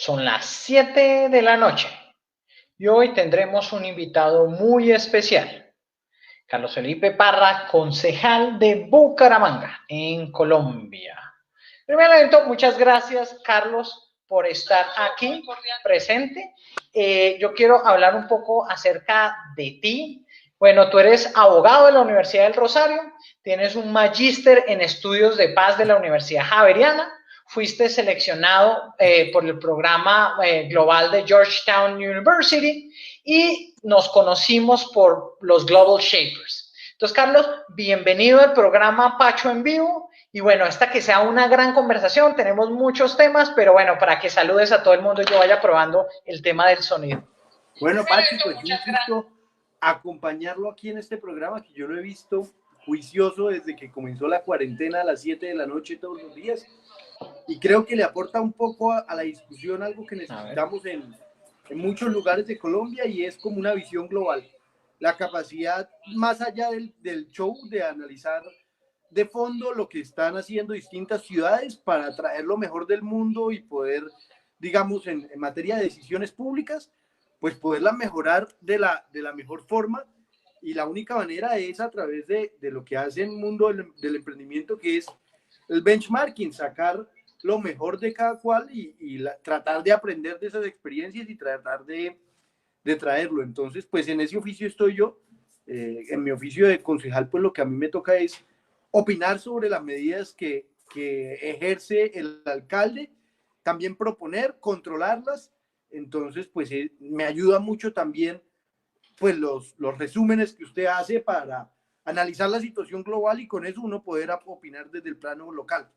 Son las 7 de la noche y hoy tendremos un invitado muy especial, Carlos Felipe Parra, concejal de Bucaramanga, en Colombia. Primero, muchas gracias, Carlos, por estar aquí presente. Yo quiero hablar un poco acerca de ti. Bueno, tú eres abogado de la Universidad del Rosario, tienes un magíster en estudios de paz de la Universidad Javeriana, fuiste seleccionado por el programa global de Georgetown University y nos conocimos por los Global Shapers. Entonces, Carlos, bienvenido al programa Pacho en Vivo. Y bueno, esta que sea una gran conversación, tenemos muchos temas, pero bueno, para que saludes a todo el mundo y yo vaya probando el tema del sonido. Bueno, Pacho, pues un gusto acompañarlo aquí en este programa que yo lo he visto juicioso desde que comenzó la cuarentena a las 7 de la noche todos los días y creo que le aporta un poco a la discusión algo que necesitamos en muchos lugares de Colombia y es como una visión global. La capacidad más allá del show de analizar de fondo lo que están haciendo distintas ciudades para traer lo mejor del mundo y poder, digamos, en materia de decisiones públicas, pues poderla mejorar de la mejor forma y la única manera es a través de lo que hace el mundo del emprendimiento, que es el benchmarking, sacar lo mejor de cada cual y tratar de aprender de esas experiencias y tratar de traerlo. Entonces, pues en ese oficio estoy yo, en mi oficio de concejal, pues lo que a mí me toca es opinar sobre las medidas que ejerce el alcalde, también proponer, controlarlas. Entonces, pues me ayuda mucho también pues los resúmenes que usted hace para analizar la situación global y con eso uno poder opinar desde el plano local.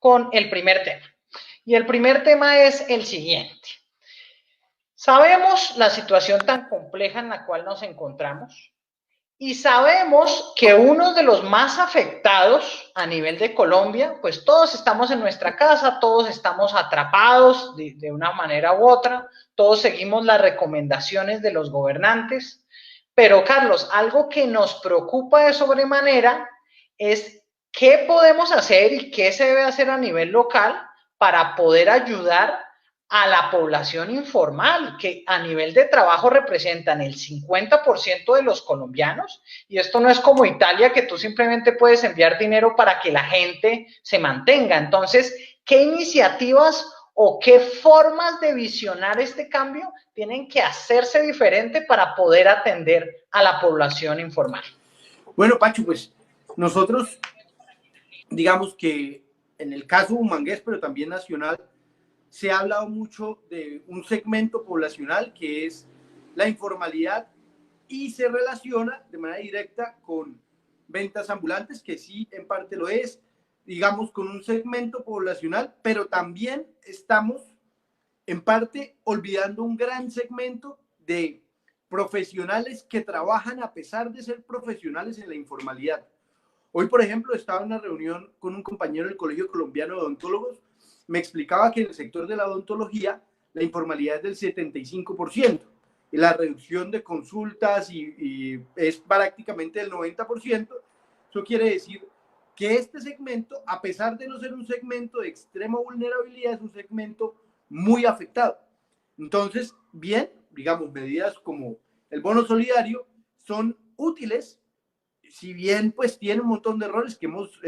Con el primer tema. Y el primer tema es el siguiente. Sabemos la situación tan compleja en la cual nos encontramos y sabemos que uno de los más afectados a nivel de Colombia, pues todos estamos en nuestra casa, todos estamos atrapados de una manera u otra, todos seguimos las recomendaciones de los gobernantes, pero Carlos, algo que nos preocupa de sobremanera es qué podemos hacer y qué se debe hacer a nivel local para poder ayudar a la población informal, que a nivel de trabajo representan el 50% de los colombianos, y esto no es como Italia, que tú simplemente puedes enviar dinero para que la gente se mantenga. Entonces, ¿qué iniciativas o qué formas de visionar este cambio tienen que hacerse diferente para poder atender a la población informal? Bueno, Pacho, pues nosotros, digamos que en el caso humangués, pero también nacional, se ha hablado mucho de un segmento poblacional que es la informalidad y se relaciona de manera directa con ventas ambulantes, que sí en parte lo es, digamos con un segmento poblacional, pero también estamos en parte olvidando un gran segmento de profesionales que trabajan a pesar de ser profesionales en la informalidad. Hoy, por ejemplo, estaba en una reunión con un compañero del Colegio Colombiano de Odontólogos, me explicaba que en el sector de la odontología la informalidad es del 75% y la reducción de consultas y es prácticamente del 90%. Eso quiere decir que este segmento, a pesar de no ser un segmento de extrema vulnerabilidad, es un segmento muy afectado. Entonces, bien, digamos, medidas como el bono solidario son útiles, si bien pues tiene un montón de errores que hemos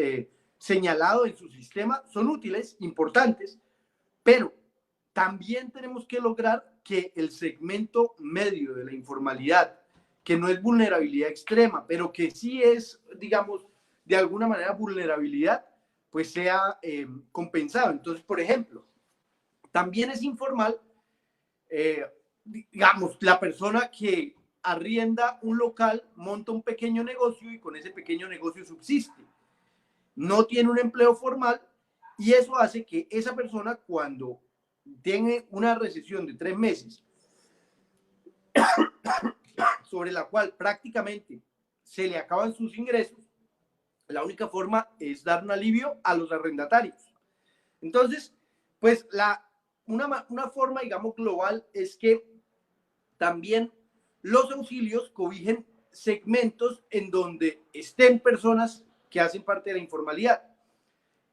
señalado en su sistema, son útiles, importantes, pero también tenemos que lograr que el segmento medio de la informalidad, que no es vulnerabilidad extrema, pero que sí es, digamos, de alguna manera vulnerabilidad, pues sea compensado. Entonces, por ejemplo, también es informal, digamos, la persona que arrienda un local, monta un pequeño negocio y con ese pequeño negocio subsiste. No tiene un empleo formal y eso hace que esa persona cuando tiene una recesión de 3 meses sobre la cual prácticamente se le acaban sus ingresos, la única forma es dar un alivio a los arrendatarios. Entonces, pues una forma, digamos, global es que también los auxilios cobijen segmentos en donde estén personas que hacen parte de la informalidad.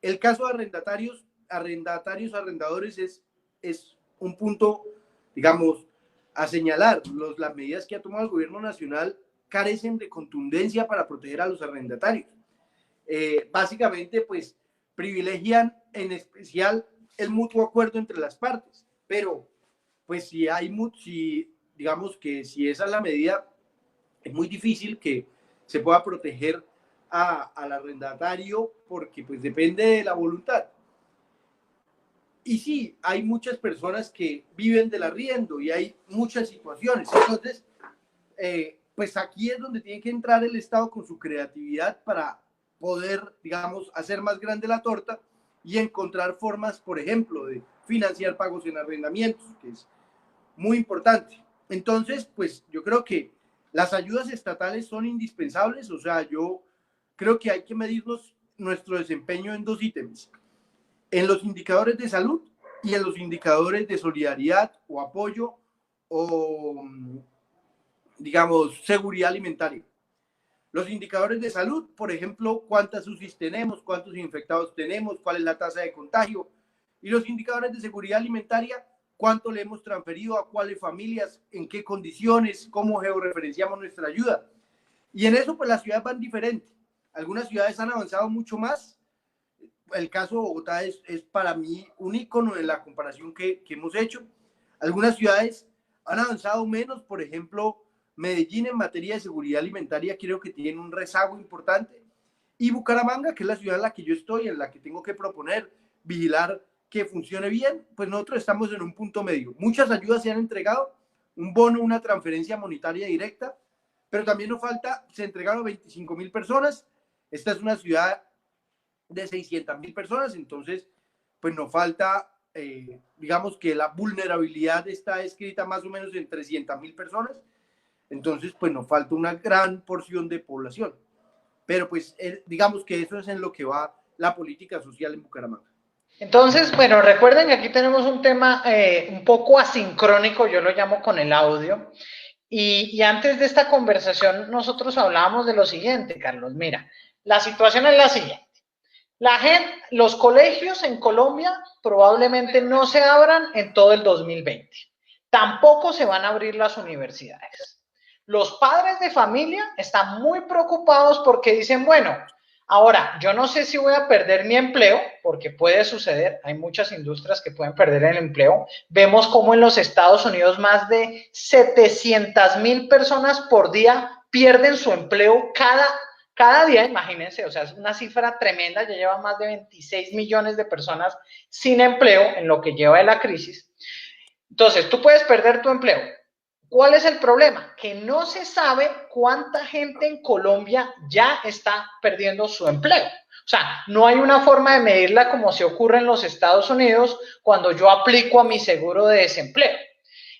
El caso de arrendatarios, arrendadores es es un punto, digamos, a señalar. Las medidas que ha tomado el gobierno nacional carecen de contundencia para proteger a los arrendatarios. Básicamente, pues, privilegian en especial el mutuo acuerdo entre las partes, pero pues digamos que si esa es la medida, es muy difícil que se pueda proteger al arrendatario porque pues depende de la voluntad. Y sí, hay muchas personas que viven del arriendo y hay muchas situaciones. Entonces, pues aquí es donde tiene que entrar el Estado con su creatividad para poder, digamos, hacer más grande la torta y encontrar formas, por ejemplo, de financiar pagos en arrendamientos, que es muy importante. Entonces, pues yo creo que las ayudas estatales son indispensables. O sea, yo creo que hay que medirnos nuestro desempeño en dos ítems: en los indicadores de salud y en los indicadores de solidaridad o apoyo o, digamos, seguridad alimentaria. Los indicadores de salud, por ejemplo, cuántas UCIs tenemos, cuántos infectados tenemos, cuál es la tasa de contagio. Y los indicadores de seguridad alimentaria, cuánto le hemos transferido a cuáles familias, en qué condiciones, cómo georreferenciamos nuestra ayuda. Y en eso, pues las ciudades van diferentes. Algunas ciudades han avanzado mucho más. El caso de Bogotá es para mí un ícono en la comparación que hemos hecho. Algunas ciudades han avanzado menos. Por ejemplo, Medellín en materia de seguridad alimentaria creo que tiene un rezago importante. Y Bucaramanga, que es la ciudad en la que yo estoy, en la que tengo que proponer, vigilar que funcione bien, pues nosotros estamos en un punto medio. Muchas ayudas se han entregado, un bono, una transferencia monetaria directa, pero también nos falta, se entregaron 25.000 personas. Esta es una ciudad de 600.000 personas, entonces pues nos falta, digamos que la vulnerabilidad está escrita más o menos en 300.000 personas, entonces pues nos falta una gran porción de población, pero pues digamos que eso es en lo que va la política social en Bucaramanga. Entonces, bueno, recuerden que aquí tenemos un tema un poco asincrónico, yo lo llamo con el audio, y antes de esta conversación nosotros hablábamos de lo siguiente, Carlos, mira, la situación es la siguiente. Los colegios en Colombia probablemente no se abran en todo el 2020. Tampoco se van a abrir las universidades. Los padres de familia están muy preocupados porque dicen, bueno, ahora yo no sé si voy a perder mi empleo, porque puede suceder, hay muchas industrias que pueden perder el empleo. Vemos como en los Estados Unidos más de 700.000 personas por día pierden su empleo cada día, imagínense, o sea, es una cifra tremenda, ya lleva más de 26 millones de personas sin empleo en lo que lleva de la crisis. Entonces, tú puedes perder tu empleo. ¿Cuál es el problema? Que no se sabe cuánta gente en Colombia ya está perdiendo su empleo. O sea, no hay una forma de medirla como se ocurre en los Estados Unidos cuando yo aplico a mi seguro de desempleo.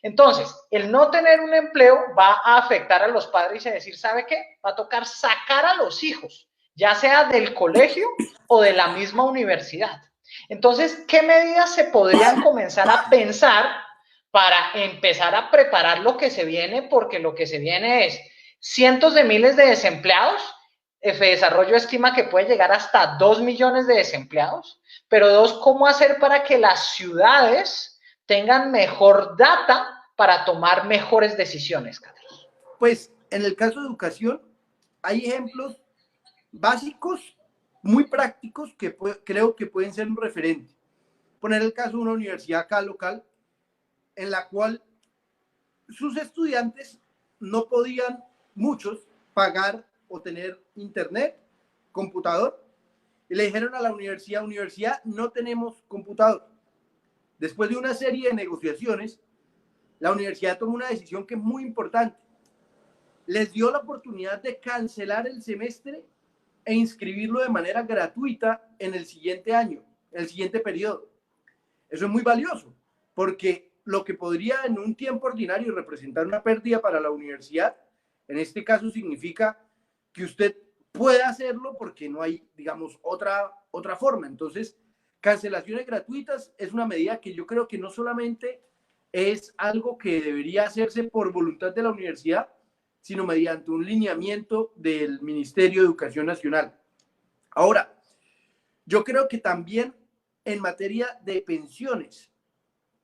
Entonces, el no tener un empleo va a afectar a los padres y a decir, ¿sabe qué? Va a tocar sacar a los hijos, ya sea del colegio o de la misma universidad. Entonces, ¿qué medidas se podrían comenzar a pensar para empezar a preparar lo que se viene? Porque lo que se viene es cientos de miles de desempleados. Desarrollo estima que puede llegar hasta 2 millones de desempleados. Pero dos, ¿cómo hacer para que las ciudades tengan mejor data para tomar mejores decisiones, Carlos? Pues en el caso de educación hay ejemplos básicos, muy prácticos, que creo que pueden ser un referente. Poner el caso de una universidad acá local, en la cual sus estudiantes no podían, muchos, pagar o tener internet, computador, y le dijeron a la universidad, no tenemos computador. Después de una serie de negociaciones, la universidad tomó una decisión que es muy importante. Les dio la oportunidad de cancelar el semestre e inscribirlo de manera gratuita en el siguiente año, el siguiente periodo. Eso es muy valioso, porque lo que podría en un tiempo ordinario representar una pérdida para la universidad, en este caso significa que usted puede hacerlo porque no hay, digamos, otra forma. Entonces, cancelaciones gratuitas es una medida que yo creo que no solamente es algo que debería hacerse por voluntad de la universidad, sino mediante un lineamiento del Ministerio de Educación Nacional. Ahora, yo creo que también en materia de pensiones,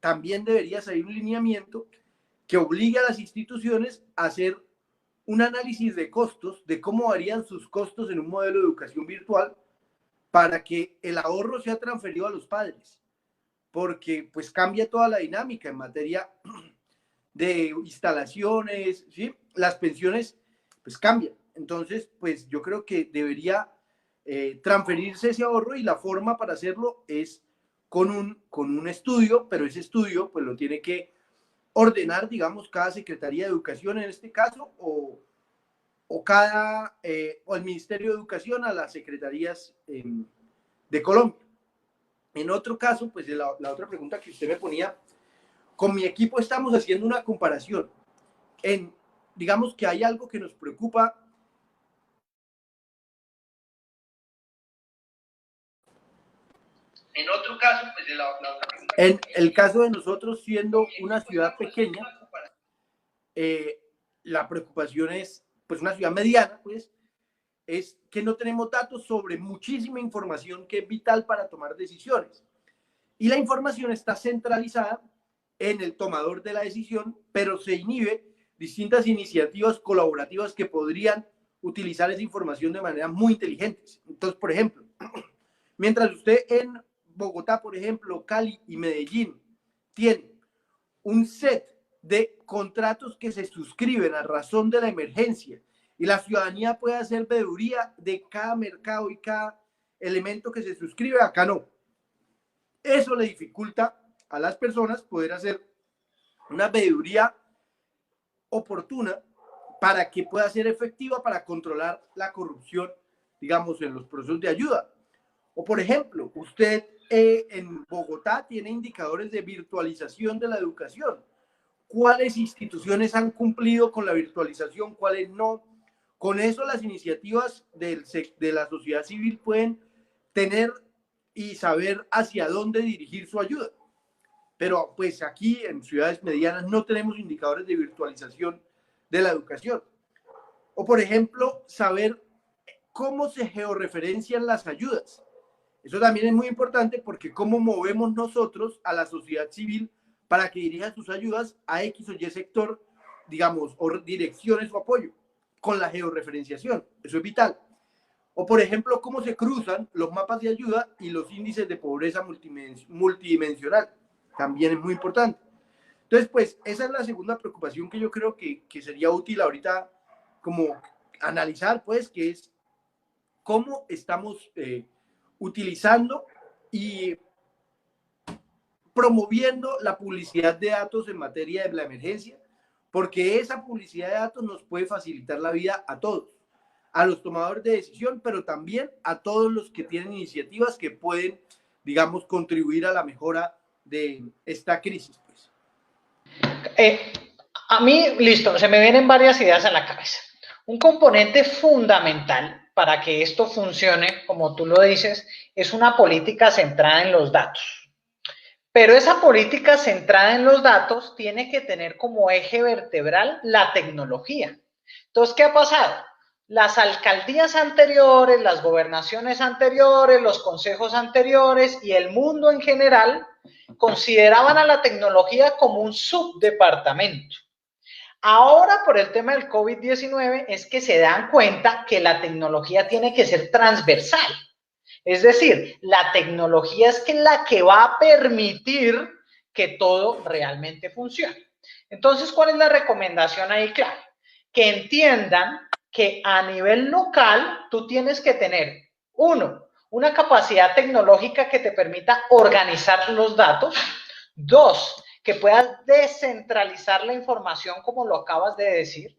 también debería salir un lineamiento que obligue a las instituciones a hacer un análisis de costos, de cómo varían sus costos en un modelo de educación virtual para que el ahorro sea transferido a los padres, porque pues cambia toda la dinámica en materia de instalaciones, ¿sí? Las pensiones pues cambian. Entonces, pues yo creo que debería transferirse ese ahorro y la forma para hacerlo es con un estudio, pero ese estudio pues lo tiene que ordenar, digamos, cada Secretaría de Educación en este caso o el Ministerio de Educación a las secretarías de Colombia. En otro caso, pues la otra pregunta que usted me ponía, con mi equipo estamos haciendo una comparación digamos que hay algo que nos preocupa. En otro caso, pues la otra pregunta. En el caso de nosotros siendo una ciudad pequeña, la preocupación es, pues una ciudad mediana, pues, es que no tenemos datos sobre muchísima información que es vital para tomar decisiones. Y la información está centralizada en el tomador de la decisión, pero se inhibe distintas iniciativas colaborativas que podrían utilizar esa información de manera muy inteligentes. Entonces, por ejemplo, mientras usted en Bogotá, por ejemplo, Cali y Medellín tiene un set de contratos que se suscriben a razón de la emergencia y la ciudadanía puede hacer veeduría de cada mercado y cada elemento que se suscribe, acá no. Eso le dificulta a las personas poder hacer una veeduría oportuna para que pueda ser efectiva para controlar la corrupción, digamos, en los procesos de ayuda. O, por ejemplo, usted en Bogotá tiene indicadores de virtualización de la educación. ¿Cuáles instituciones han cumplido con la virtualización? ¿Cuáles no? Con eso las iniciativas de la sociedad civil pueden tener y saber hacia dónde dirigir su ayuda. Pero pues aquí en ciudades medianas no tenemos indicadores de virtualización de la educación. O por ejemplo, saber cómo se georreferencian las ayudas. Eso también es muy importante porque cómo movemos nosotros a la sociedad civil para que dirija sus ayudas a X o Y sector, digamos, o direcciones o apoyo, con la georreferenciación. Eso es vital. O, por ejemplo, cómo se cruzan los mapas de ayuda y los índices de pobreza multidimensional. También es muy importante. Entonces, pues, esa es la segunda preocupación que yo creo que sería útil ahorita como analizar, pues, que es cómo estamos utilizando y promoviendo la publicidad de datos en materia de la emergencia, porque esa publicidad de datos nos puede facilitar la vida a todos, a los tomadores de decisión, pero también a todos los que tienen iniciativas que pueden, digamos, contribuir a la mejora de esta crisis. Pues. A mí, listo, se me vienen varias ideas a la cabeza. Un componente fundamental para que esto funcione, como tú lo dices, es una política centrada en los datos. Pero esa política centrada en los datos tiene que tener como eje vertebral la tecnología. Entonces, ¿qué ha pasado? Las alcaldías anteriores, las gobernaciones anteriores, los consejos anteriores y el mundo en general consideraban a la tecnología como un subdepartamento. Ahora, por el tema del COVID-19, es que se dan cuenta que la tecnología tiene que ser transversal. Es decir, la tecnología es la que va a permitir que todo realmente funcione. Entonces, ¿cuál es la recomendación ahí clave? Que entiendan que a nivel local tú tienes que tener, uno, una capacidad tecnológica que te permita organizar los datos. Dos, que puedas descentralizar la información como lo acabas de decir.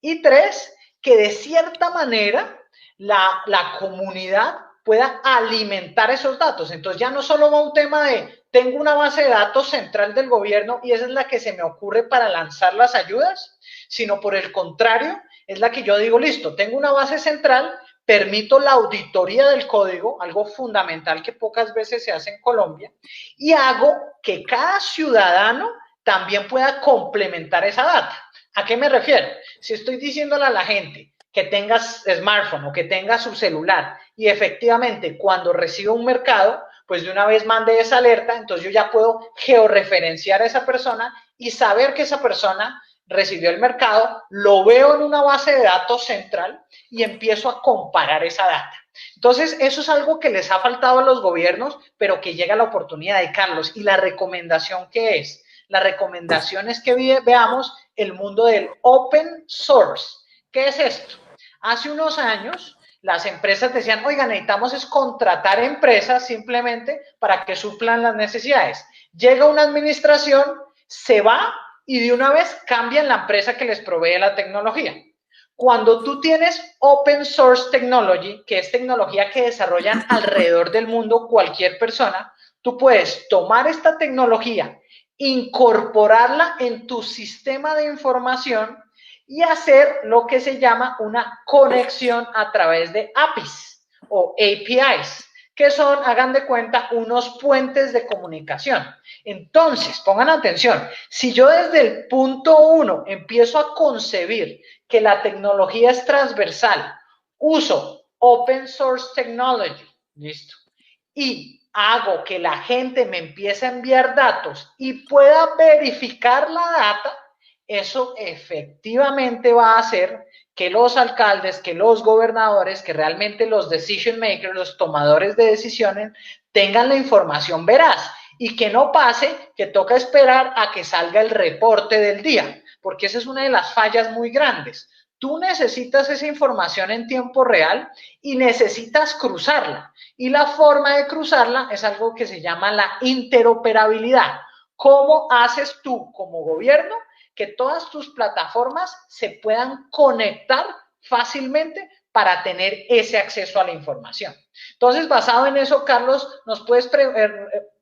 Y tres, que de cierta manera la comunidad pueda alimentar esos datos. Entonces ya no solo va un tema de tengo una base de datos central del gobierno y esa es la que se me ocurre para lanzar las ayudas, sino por el contrario, es la que yo digo, listo, tengo una base central, permito la auditoría del código, algo fundamental que pocas veces se hace en Colombia, y hago que cada ciudadano también pueda complementar esa data. ¿A qué me refiero? Si estoy diciéndole a la gente que tengas smartphone o que tenga su celular y efectivamente cuando reciba un mercado, pues de una vez mande esa alerta, entonces yo ya puedo georreferenciar a esa persona y saber que esa persona recibió el mercado, lo veo en una base de datos central y empiezo a comparar esa data. Entonces, eso es algo que les ha faltado a los gobiernos, pero que llega la oportunidad de Carlos. ¿Y la recomendación qué es? La recomendación es que veamos el mundo del open source. ¿Qué es esto? Hace unos años, las empresas decían, oiga, necesitamos es contratar empresas simplemente para que suplan las necesidades. Llega una administración, se va y de una vez cambian la empresa que les provee la tecnología. Cuando tú tienes open source technology, que es tecnología que desarrollan alrededor del mundo cualquier persona, tú puedes tomar esta tecnología, incorporarla en tu sistema de información y hacer lo que se llama una conexión a través de APIs o APIs, que son, hagan de cuenta, unos puentes de comunicación. Entonces, pongan atención, si yo desde el punto 1 empiezo a concebir que la tecnología es transversal, uso open source technology, listo, y hago que la gente me empiece a enviar datos y pueda verificar la data, eso efectivamente va a hacer que los alcaldes, que los gobernadores, que realmente los decision makers, los tomadores de decisiones, tengan la información veraz y que no pase que toca esperar a que salga el reporte del día, porque esa es una de las fallas muy grandes. Tú necesitas esa información en tiempo real y necesitas cruzarla. Y la forma de cruzarla es algo que se llama la interoperabilidad. ¿Cómo haces tú como gobierno que todas tus plataformas se puedan conectar fácilmente para tener ese acceso a la información? Entonces, basado en eso, Carlos, ¿nos puedes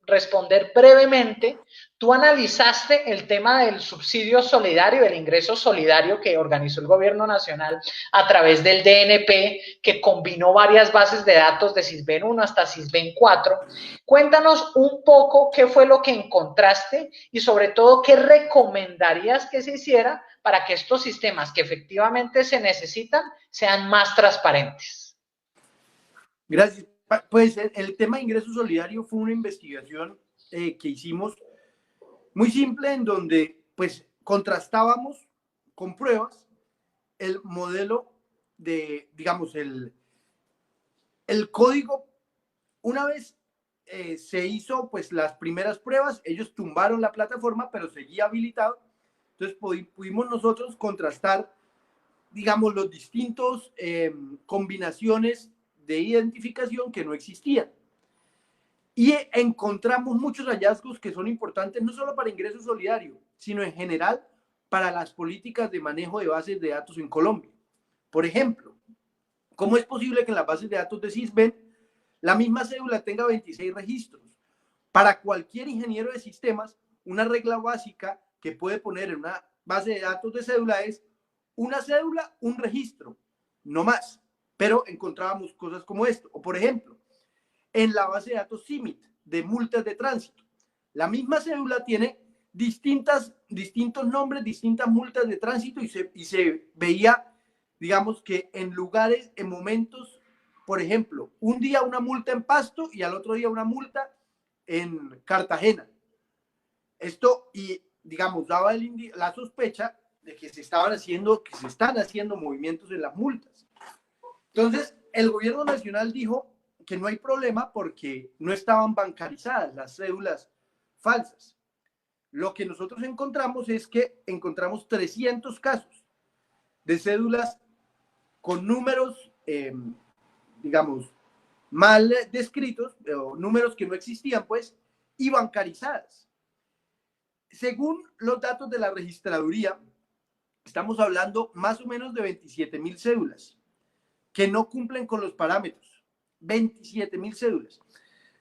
responder brevemente? ¿Tú analizaste el tema del subsidio solidario, del ingreso solidario que organizó el gobierno nacional a través del DNP, que combinó varias bases de datos de Sisbén 1 hasta Sisbén 4? Cuéntanos un poco qué fue lo que encontraste y sobre todo qué recomendarías que se hiciera para que estos sistemas que efectivamente se necesitan sean más transparentes. Gracias. Pues el tema de ingreso solidario fue una investigación que hicimos muy simple, en donde pues contrastábamos con pruebas el modelo de, digamos, el código. Una vez se hizo pues las primeras pruebas, ellos tumbaron la plataforma, pero seguía habilitado. Entonces pudimos nosotros contrastar, digamos, los distintos combinaciones de identificación que no existían. Y encontramos muchos hallazgos que son importantes no solo para ingreso solidario, sino en general para las políticas de manejo de bases de datos en Colombia. Por ejemplo, ¿cómo es posible que en las bases de datos de Sisbén la misma cédula tenga 26 registros? Para cualquier ingeniero de sistemas, una regla básica que puede poner en una base de datos de cédula es una cédula, un registro, no más. Pero encontrábamos cosas como esto. O por ejemplo, en la base de datos CIMIT de multas de tránsito, la misma cédula tiene distintos nombres, distintas multas de tránsito y se veía, digamos, que en lugares, en momentos, por ejemplo, un día una multa en Pasto y al otro día una multa en Cartagena. Esto, y digamos, daba la sospecha de que se están haciendo movimientos en las multas. Entonces, el gobierno nacional dijo que no hay problema porque no estaban bancarizadas las cédulas falsas. Lo que nosotros encontramos es que encontramos 300 casos de cédulas con números, digamos, mal descritos, o números que no existían, pues, y bancarizadas. Según los datos de la registraduría, estamos hablando más o menos de 27,000 cédulas que no cumplen con los parámetros. 27,000 cédulas,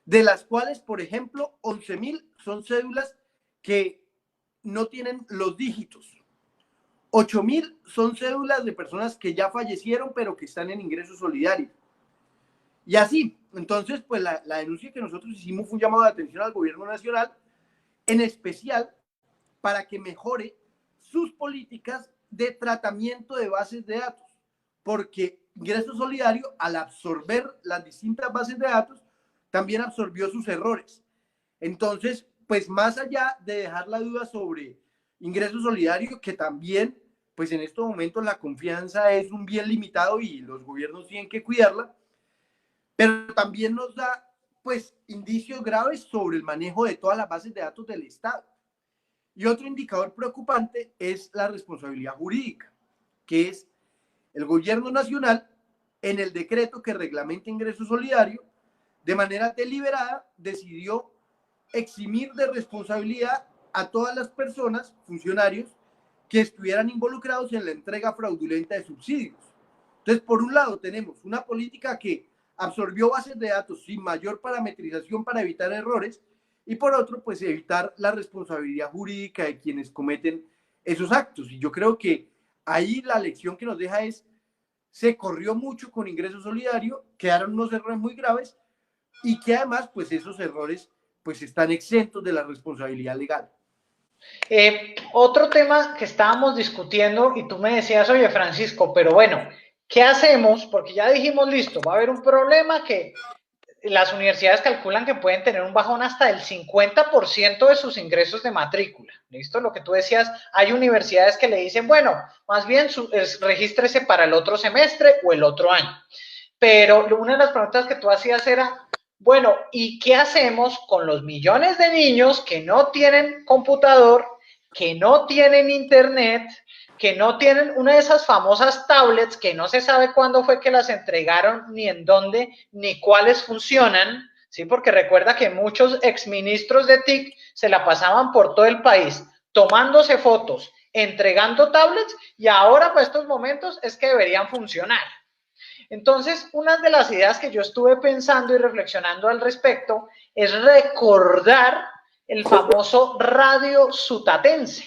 de las cuales, por ejemplo, 11,000 son cédulas que no tienen los dígitos. 8,000 son cédulas de personas que ya fallecieron, pero que están en ingreso solidario. Y así, entonces, pues la denuncia que nosotros hicimos fue un llamado de atención al gobierno nacional, en especial para que mejore sus políticas de tratamiento de bases de datos, porque ingreso solidario, al absorber las distintas bases de datos, también absorbió sus errores. Entonces, pues más allá de dejar la duda sobre ingreso solidario, que también, pues en estos momentos la confianza es un bien limitado y los gobiernos tienen que cuidarla, pero también nos da, pues, indicios graves sobre el manejo de todas las bases de datos del Estado. Y otro indicador preocupante es la responsabilidad jurídica, que es el gobierno nacional en el decreto que reglamenta ingreso solidario, de manera deliberada, decidió eximir de responsabilidad a todas las personas, funcionarios, que estuvieran involucrados en la entrega fraudulenta de subsidios. Entonces, por un lado, tenemos una política que absorbió bases de datos sin mayor parametrización para evitar errores, y por otro, pues evitar la responsabilidad jurídica de quienes cometen esos actos. Y yo creo que ahí la lección que nos deja es, se corrió mucho con ingreso solidario, quedaron unos errores muy graves, y que además, pues esos errores pues están exentos de la responsabilidad legal. Otro tema que estábamos discutiendo y tú me decías, oye Francisco, pero bueno, ¿qué hacemos? Porque ya dijimos, listo, va a haber un problema que las universidades calculan que pueden tener un bajón hasta del 50% de sus ingresos de matrícula. ¿Listo? Lo que tú decías, hay universidades que le dicen, bueno, más bien regístrese para el otro semestre o el otro año. Pero una de las preguntas que tú hacías era, bueno, ¿y qué hacemos con los millones de niños que no tienen computador, que no tienen internet, que no tienen una de esas famosas tablets que no se sabe cuándo fue que las entregaron, ni en dónde, ni cuáles funcionan? ¿Sí? Porque recuerda que muchos exministros de TIC se la pasaban por todo el país tomándose fotos, entregando tablets, y ahora para estos momentos es que deberían funcionar. Entonces, una de las ideas que yo estuve pensando y reflexionando al respecto es recordar el famoso radio sutatense.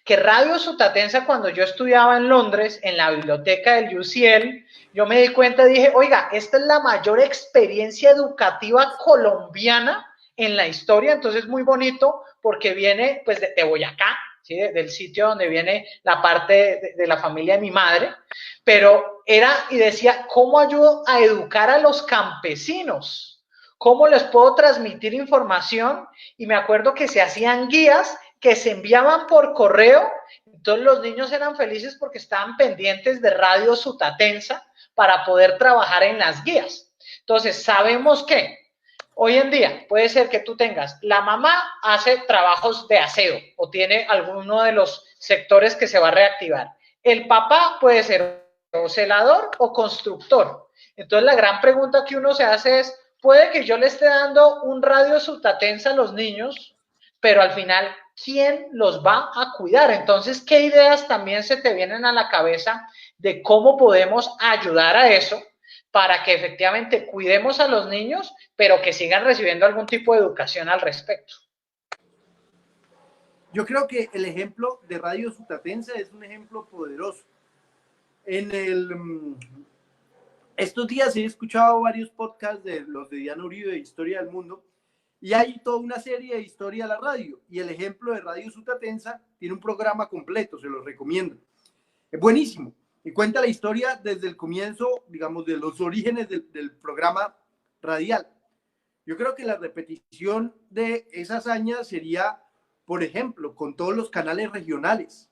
Que radio sutatense, cuando yo estudiaba en Londres, en la biblioteca del UCL, yo me di cuenta y dije, oiga, esta es la mayor experiencia educativa colombiana en la historia. Entonces es muy bonito porque viene pues de Boyacá, ¿sí? Del sitio donde viene la parte de la familia de mi madre, pero era y decía, ¿cómo ayudo a educar a los campesinos? ¿Cómo les puedo transmitir información? Y me acuerdo que se hacían guías que se enviaban por correo, entonces los niños eran felices porque estaban pendientes de Radio Sutatensa para poder trabajar en las guías. Entonces, sabemos que hoy en día puede ser que tú tengas, la mamá hace trabajos de aseo o tiene alguno de los sectores que se va a reactivar. El papá puede ser o celador o constructor. Entonces la gran pregunta que uno se hace es, puede que yo le esté dando un radio sutatensa a los niños, pero al final, ¿quién los va a cuidar? Entonces, ¿qué ideas también se te vienen a la cabeza de cómo podemos ayudar a eso para que efectivamente cuidemos a los niños, pero que sigan recibiendo algún tipo de educación al respecto? Yo creo que el ejemplo de Radio Sutatensa es un ejemplo poderoso. Estos días he escuchado varios podcasts de los de Diana Uribe de Historia del Mundo, y hay toda una serie de historia de la radio, y el ejemplo de Radio Sutatensa tiene un programa completo, se lo recomiendo. Es buenísimo, y cuenta la historia desde el comienzo, digamos, de los orígenes del programa radial. Yo creo que la repetición de esa hazaña sería, por ejemplo, con todos los canales regionales,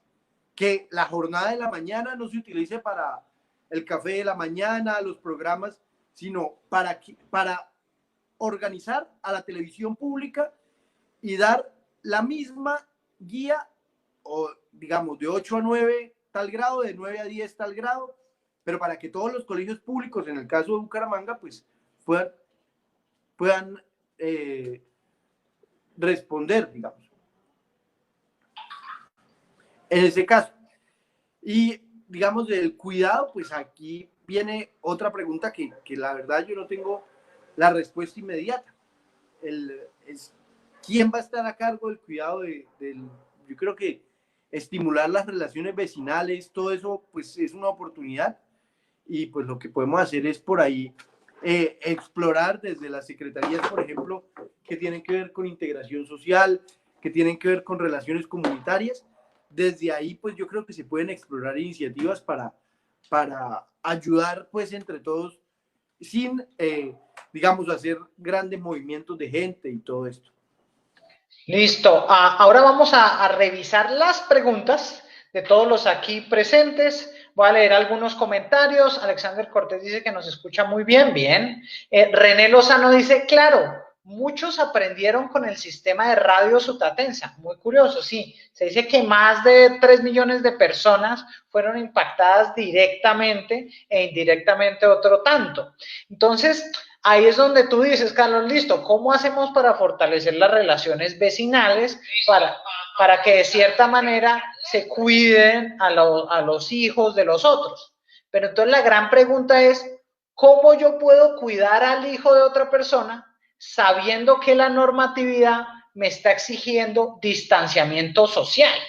que la jornada de la mañana no se utilice para el café de la mañana, los programas, sino para organizar a la televisión pública y dar la misma guía, o digamos de 8 a 9 tal grado, de 9 a 10 tal grado, pero para que todos los colegios públicos, en el caso de Bucaramanga, pues puedan responder, digamos, en ese caso. Y digamos del cuidado, pues aquí viene otra pregunta que la verdad yo no tengo la respuesta inmediata. ¿Quién va a estar a cargo del cuidado yo creo que estimular las relaciones vecinales, todo eso pues es una oportunidad, y pues lo que podemos hacer es por ahí explorar desde las secretarías, por ejemplo, que tienen que ver con integración social, que tienen que ver con relaciones comunitarias. Desde ahí pues yo creo que se pueden explorar iniciativas para ayudar pues entre todos, sin digamos, hacer grandes movimientos de gente y todo esto. Listo. Ahora vamos a revisar las preguntas de todos los aquí presentes. Voy a leer algunos comentarios. Alexander Cortés dice que nos escucha muy bien. Bien. René Lozano dice, claro, muchos aprendieron con el sistema de radio Sutatensa. Muy curioso, sí. Se dice que más de 3 millones de personas fueron impactadas directamente e indirectamente otro tanto. Entonces, ahí es donde tú dices, Carlos, listo, ¿cómo hacemos para fortalecer las relaciones vecinales para que de cierta manera se cuiden a los hijos de los otros? Pero entonces la gran pregunta es, ¿cómo yo puedo cuidar al hijo de otra persona sabiendo que la normatividad me está exigiendo distanciamiento social?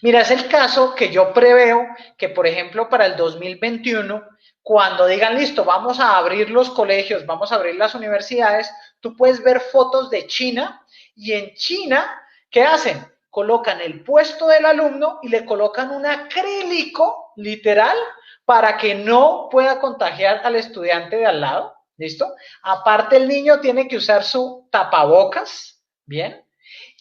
Mira, es el caso que yo preveo que, por ejemplo, para el 2021, cuando digan, listo, vamos a abrir los colegios, vamos a abrir las universidades, tú puedes ver fotos de China y en China, ¿qué hacen? Colocan el puesto del alumno y le colocan un acrílico, literal, para que no pueda contagiar al estudiante de al lado, ¿listo? Aparte, el niño tiene que usar su tapabocas, ¿bien?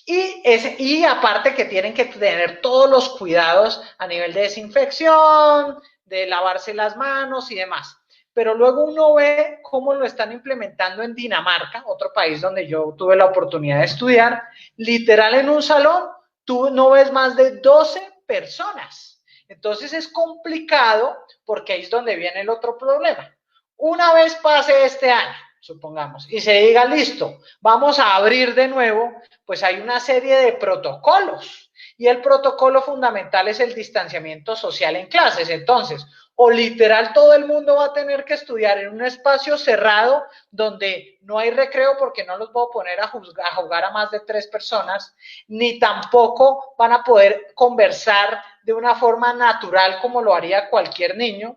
Y aparte que tienen que tener todos los cuidados a nivel de desinfección, de lavarse las manos y demás. Pero luego uno ve cómo lo están implementando en Dinamarca, otro país donde yo tuve la oportunidad de estudiar. Literal, en un salón tú no ves más de 12 personas. Entonces es complicado porque ahí es donde viene el otro problema. Una vez pase este año, supongamos, y se diga, listo, vamos a abrir de nuevo, pues hay una serie de protocolos. Y el protocolo fundamental es el distanciamiento social en clases. Entonces, o literal todo el mundo va a tener que estudiar en un espacio cerrado donde no hay recreo porque no los voy a poner a jugar a más de 3 personas, ni tampoco van a poder conversar de una forma natural como lo haría cualquier niño,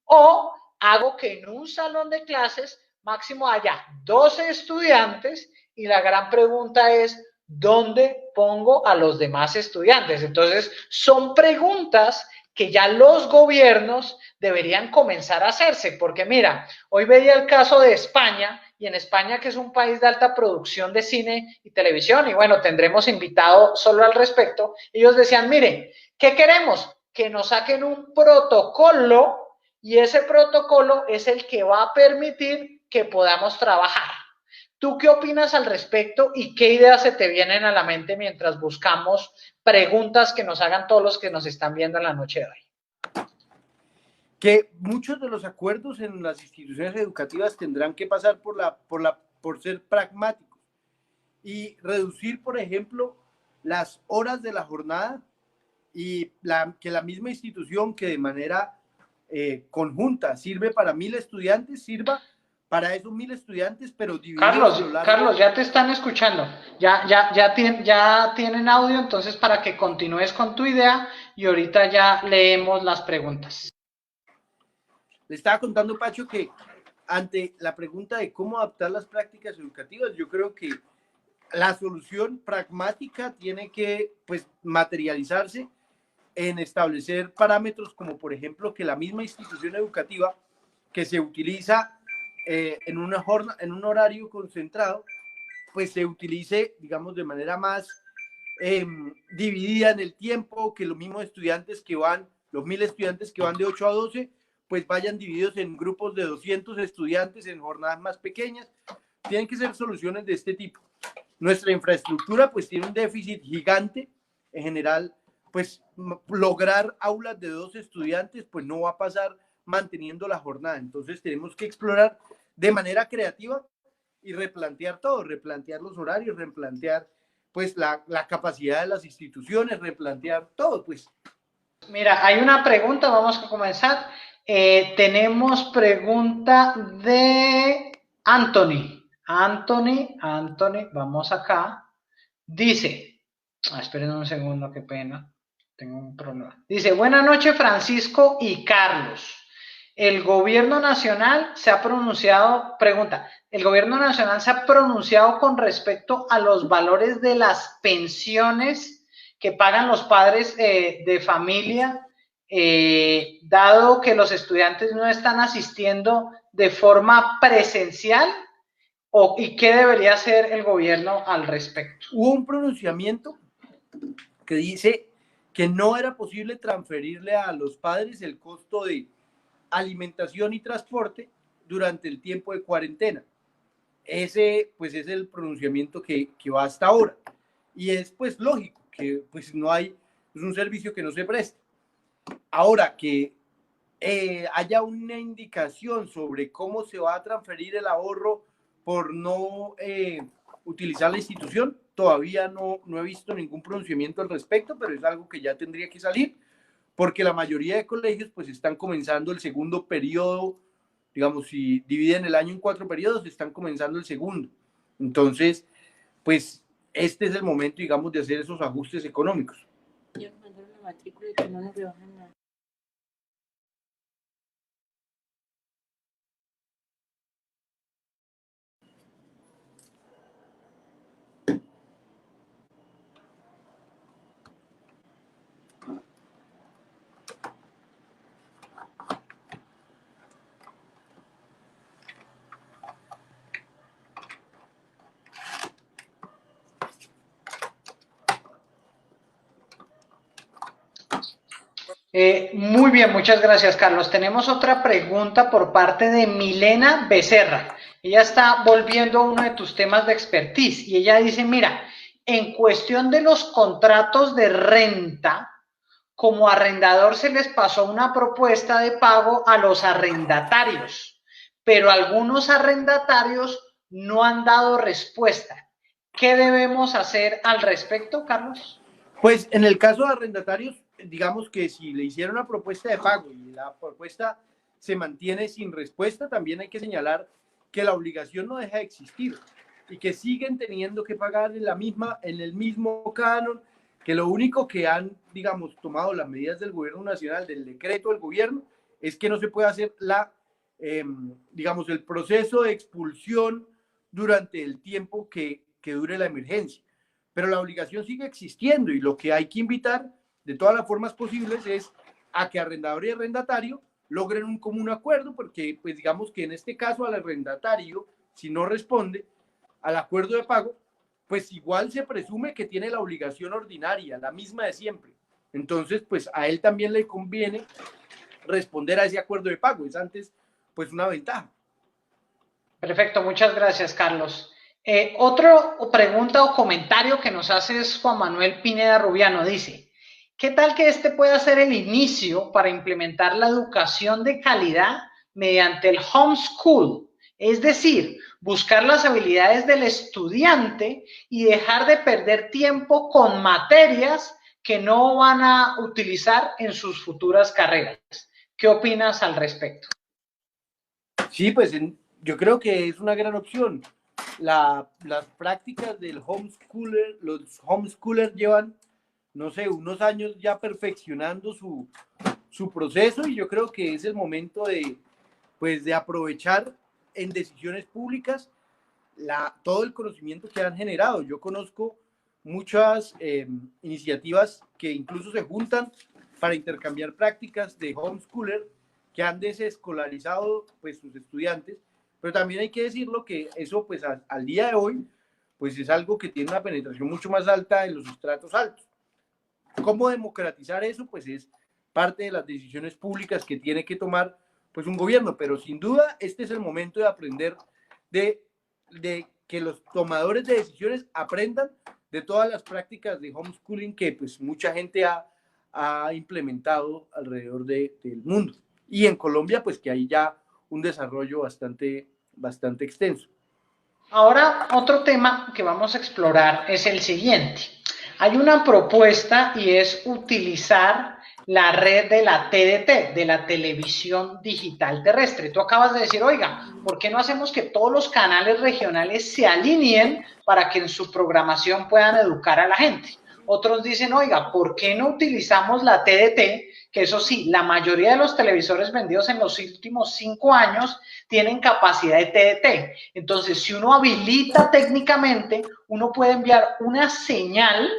o hago que en un salón de clases máximo haya 12 estudiantes y la gran pregunta es, ¿dónde pongo a los demás estudiantes? Entonces, son preguntas que ya los gobiernos deberían comenzar a hacerse, porque mira, hoy veía el caso de España, y en España, que es un país de alta producción de cine y televisión, y bueno, tendremos invitado solo al respecto, ellos decían, mire, ¿qué queremos? Que nos saquen un protocolo y ese protocolo es el que va a permitir que podamos trabajar. ¿Tú qué opinas al respecto y qué ideas se te vienen a la mente mientras buscamos preguntas que nos hagan todos los que nos están viendo en la noche de hoy? Que muchos de los acuerdos en las instituciones educativas tendrán que pasar por ser pragmáticos y reducir, por ejemplo, las horas de la jornada y que la misma institución que de manera conjunta sirve para 1000 estudiantes, sirva para esos 1000 estudiantes, pero divididos. Carlos, ya te están escuchando, ya tienen audio, entonces para que continúes con tu idea y ahorita ya leemos las preguntas. Le estaba contando, Pacho, que ante la pregunta de cómo adaptar las prácticas educativas, yo creo que la solución pragmática tiene que, pues, materializarse en establecer parámetros como, por ejemplo, que la misma institución educativa que se utiliza en un horario concentrado, pues se utilice, digamos, de manera más dividida en el tiempo, que los mismos estudiantes que van, los 1000 estudiantes que van de 8 a 12, pues vayan divididos en grupos de 200 estudiantes en jornadas más pequeñas. Tienen que ser soluciones de este tipo. Nuestra infraestructura pues tiene un déficit gigante. En general, pues lograr aulas de 2 estudiantes pues no va a pasar manteniendo la jornada. Entonces tenemos que explorar de manera creativa y replantear todo, replantear los horarios, replantear pues la capacidad de las instituciones, replantear todo, pues. Mira, hay una pregunta, vamos a comenzar. Tenemos pregunta de Anthony. Anthony, vamos acá. Dice, esperen un segundo, qué pena, tengo un problema. Dice, buenas noches Francisco y Carlos. El gobierno nacional se ha pronunciado, pregunta, ¿el gobierno nacional se ha pronunciado con respecto a los valores de las pensiones que pagan los padres de familia, dado que los estudiantes no están asistiendo de forma presencial y qué debería hacer el gobierno al respecto? Hubo un pronunciamiento que dice que no era posible transferirle a los padres el costo de alimentación y transporte durante el tiempo de cuarentena. Ese pues es el pronunciamiento que va hasta ahora, y es pues lógico que pues no hay, es un servicio que no se presta. Ahora que haya una indicación sobre cómo se va a transferir el ahorro por no utilizar la institución, todavía no he visto ningún pronunciamiento al respecto, pero es algo que ya tendría que salir, porque la mayoría de colegios pues están comenzando el segundo periodo. Digamos, si dividen el año en 4 periodos, están comenzando el segundo. Entonces, pues este es el momento, digamos, de hacer esos ajustes económicos. Ya me mandaron la matrícula y que no nos rebajan nada. Muy bien, muchas gracias, Carlos. Tenemos otra pregunta por parte de Milena Becerra. Ella está volviendo a uno de tus temas de expertise y ella dice, mira, en cuestión de los contratos de renta, como arrendador se les pasó una propuesta de pago a los arrendatarios, pero algunos arrendatarios no han dado respuesta. ¿Qué debemos hacer al respecto, Carlos? Pues en el caso de arrendatarios, digamos que si le hicieron una propuesta de pago y la propuesta se mantiene sin respuesta, también hay que señalar que la obligación no deja de existir y que siguen teniendo que pagar en el mismo canon, que lo único que han, digamos, tomado las medidas del gobierno nacional, del decreto del gobierno, es que no se puede hacer digamos, el proceso de expulsión durante el tiempo que dure la emergencia. Pero la obligación sigue existiendo y lo que hay que invitar de todas las formas posibles es a que arrendador y arrendatario logren un común acuerdo, porque pues digamos que en este caso al arrendatario, si no responde al acuerdo de pago, pues igual se presume que tiene la obligación ordinaria, la misma de siempre. Entonces, pues a él también le conviene responder a ese acuerdo de pago. Es antes, pues una ventaja. Perfecto, muchas gracias, Carlos. Otra pregunta o comentario que nos hace es Juan Manuel Pineda Rubiano. Dice, ¿qué tal que este pueda ser el inicio para implementar la educación de calidad mediante el homeschool? Es decir, buscar las habilidades del estudiante y dejar de perder tiempo con materias que no van a utilizar en sus futuras carreras. ¿Qué opinas al respecto? Sí, pues yo creo que es una gran opción. Las prácticas del homeschooler, los homeschoolers llevan, no sé, unos años ya perfeccionando su proceso, y yo creo que es el momento pues, de aprovechar en decisiones públicas todo el conocimiento que han generado. Yo conozco muchas iniciativas que incluso se juntan para intercambiar prácticas de homeschooler que han desescolarizado pues, sus estudiantes, pero también hay que decirlo que eso pues al día de hoy pues es algo que tiene una penetración mucho más alta en los estratos altos. ¿Cómo democratizar eso? Pues es parte de las decisiones públicas que tiene que tomar pues un gobierno, pero sin duda este es el momento de aprender de que los tomadores de decisiones aprendan de todas las prácticas de homeschooling que pues mucha gente ha implementado alrededor del mundo. Y en Colombia pues que hay ya un desarrollo bastante extenso. Ahora, otro tema que vamos a explorar es el siguiente. Hay una propuesta y es utilizar la red de la TDT, de la televisión digital terrestre. Tú acabas de decir, oiga, ¿por qué no hacemos que todos los canales regionales se alineen para que en su programación puedan educar a la gente? Otros dicen, oiga, ¿por qué no utilizamos la TDT? Que eso sí, la mayoría de los televisores vendidos en los últimos 5 años tienen capacidad de TDT. Entonces, si uno habilita técnicamente, uno puede enviar una señal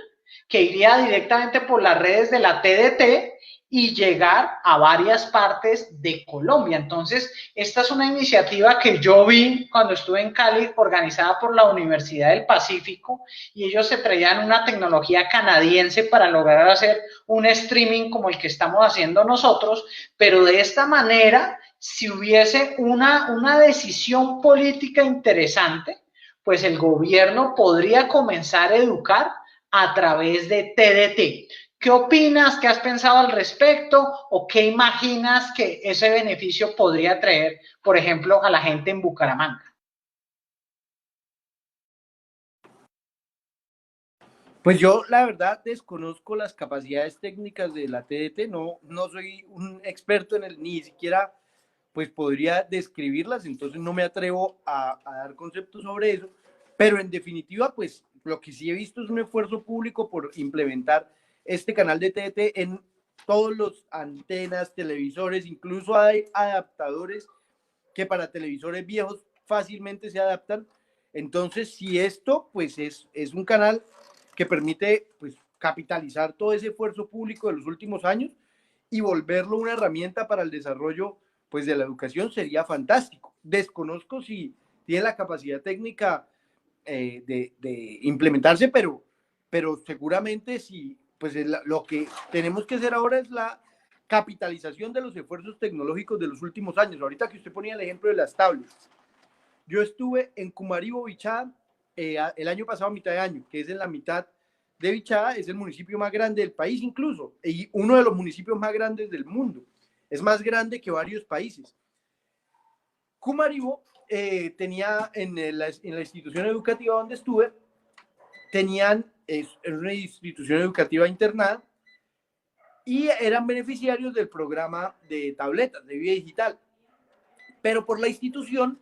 que iría directamente por las redes de la TDT y llegar a varias partes de Colombia. Entonces, esta es una iniciativa que yo vi cuando estuve en Cali, organizada por la Universidad del Pacífico, y ellos se traían una tecnología canadiense para lograr hacer un streaming como el que estamos haciendo nosotros, pero de esta manera, si hubiese una decisión política interesante, pues el gobierno podría comenzar a educar a través de TDT. ¿Qué opinas? ¿Qué has pensado al respecto? ¿O qué imaginas que ese beneficio podría traer, por ejemplo, a la gente en Bucaramanga? Pues yo, la verdad, desconozco las capacidades técnicas de la TDT, no soy un experto en el, ni siquiera pues podría describirlas, entonces no me atrevo a dar conceptos sobre eso, pero en definitiva, pues lo que sí he visto es un esfuerzo público por implementar este canal de TDT en todos los antenas, televisores, incluso hay adaptadores que para televisores viejos fácilmente se adaptan. Entonces, si esto pues es un canal que permite pues capitalizar todo ese esfuerzo público de los últimos años y volverlo una herramienta para el desarrollo pues de la educación, sería fantástico. Desconozco si tiene la capacidad técnica de implementarse, pero seguramente sí, pues lo que tenemos que hacer ahora es la capitalización de los esfuerzos tecnológicos de los últimos años. Ahorita que usted ponía el ejemplo de las tablets, yo estuve en Cumaribo, Bichada, el año pasado, mitad de año, que es en la mitad de Bichada, es el municipio más grande del país incluso, y uno de los municipios más grandes del mundo. Es más grande que varios países. Cumaribo tenía en la institución educativa donde estuve, tenían una institución educativa internada y eran beneficiarios del programa de tabletas, de vida digital. Pero por la institución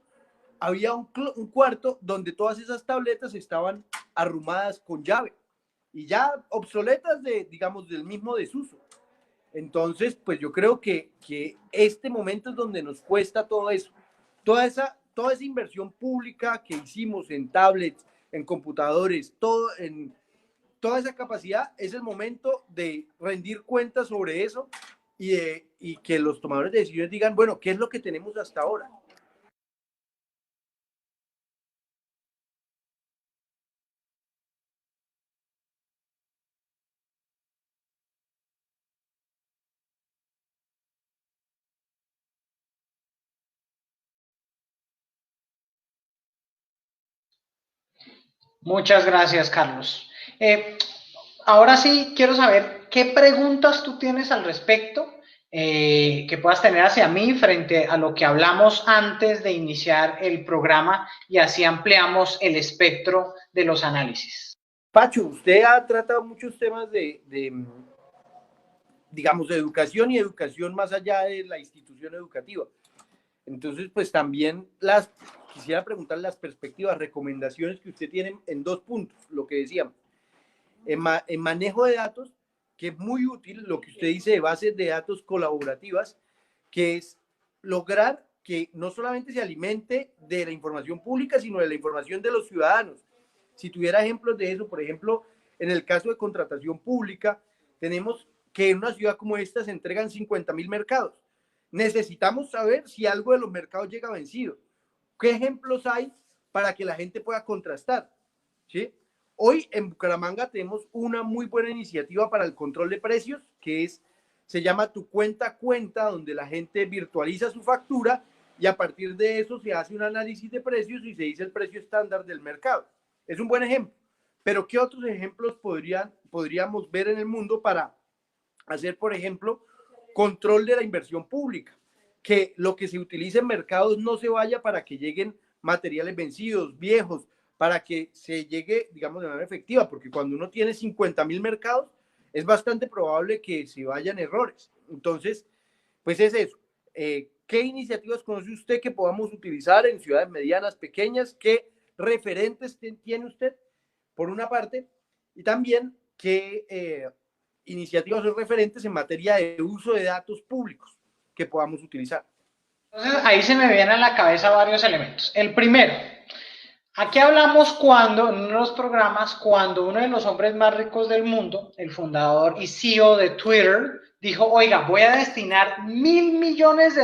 había un cuarto donde todas esas tabletas estaban arrumadas con llave y ya obsoletas digamos, del mismo desuso. Entonces, pues yo creo que este momento es donde nos cuesta todo eso. Toda esa inversión pública que hicimos en tablets, en computadores, toda esa capacidad, es el momento de rendir cuentas sobre eso y que los tomadores de decisiones digan, bueno, ¿qué es lo que tenemos hasta ahora? Muchas gracias, Carlos. Ahora sí, quiero saber qué preguntas tú tienes al respecto que puedas tener hacia mí frente a lo que hablamos antes de iniciar el programa y así ampliamos el espectro de los análisis. Pacho, usted ha tratado muchos temas digamos, de educación y educación más allá de la institución educativa. Entonces, pues también quisiera preguntar las perspectivas, recomendaciones que usted tiene en dos puntos, lo que decíamos. En manejo de datos, que es muy útil lo que usted dice de bases de datos colaborativas, que es lograr que no solamente se alimente de la información pública, sino de la información de los ciudadanos. Si tuviera ejemplos de eso, por ejemplo, en el caso de contratación pública, tenemos que en una ciudad como esta se entregan 50.000 mercados. Necesitamos saber si algo de los mercados llega vencido. ¿Qué ejemplos hay para que la gente pueda contrastar? ¿Sí? Hoy en Bucaramanga tenemos una muy buena iniciativa para el control de precios, que se llama Tu Cuenta Cuenta, donde la gente virtualiza su factura y a partir de eso se hace un análisis de precios y se dice el precio estándar del mercado. Es un buen ejemplo. Pero ¿qué otros ejemplos podríamos ver en el mundo para hacer, por ejemplo, control de la inversión pública? Que lo que se utilice en mercados no se vaya para que lleguen materiales vencidos, viejos, para que se llegue, digamos, de manera efectiva, porque cuando uno tiene 50.000 mercados, es bastante probable que se vayan errores. Entonces, pues es eso. ¿Qué iniciativas conoce usted que podamos utilizar en ciudades medianas, pequeñas? ¿Qué referentes tiene usted, por una parte? Y también, ¿qué iniciativas o referentes en materia de uso de datos públicos que podamos utilizar? Entonces, ahí se me vienen a la cabeza varios elementos. El primero, Aquí hablamos cuando, en uno de los programas, cuando uno de los hombres más ricos del mundo, el fundador y CEO de Twitter, dijo, oiga, voy a destinar $1.000 millones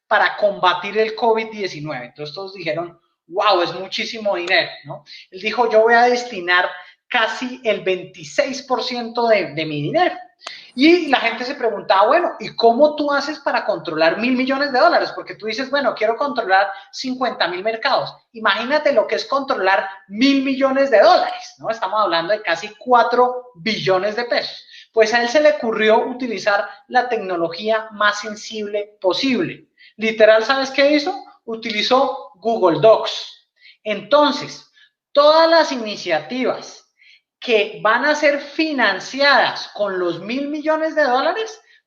para combatir el COVID-19. Entonces todos dijeron, wow, es muchísimo dinero, ¿no? Él dijo, yo voy a destinar casi el 26% de mi dinero. Y la gente se preguntaba, bueno, ¿y cómo tú haces para controlar $1.000 millones? Porque tú dices, bueno, quiero controlar 50.000 mercados. Imagínate lo que es controlar $1.000 millones, ¿no? Estamos hablando de casi 4 billones de pesos. Pues a él se le ocurrió utilizar la tecnología más sensible posible. Literal, ¿sabes qué hizo? Utilizó Google Docs. Entonces, todas las iniciativas que van a ser financiadas con los $1.000 millones,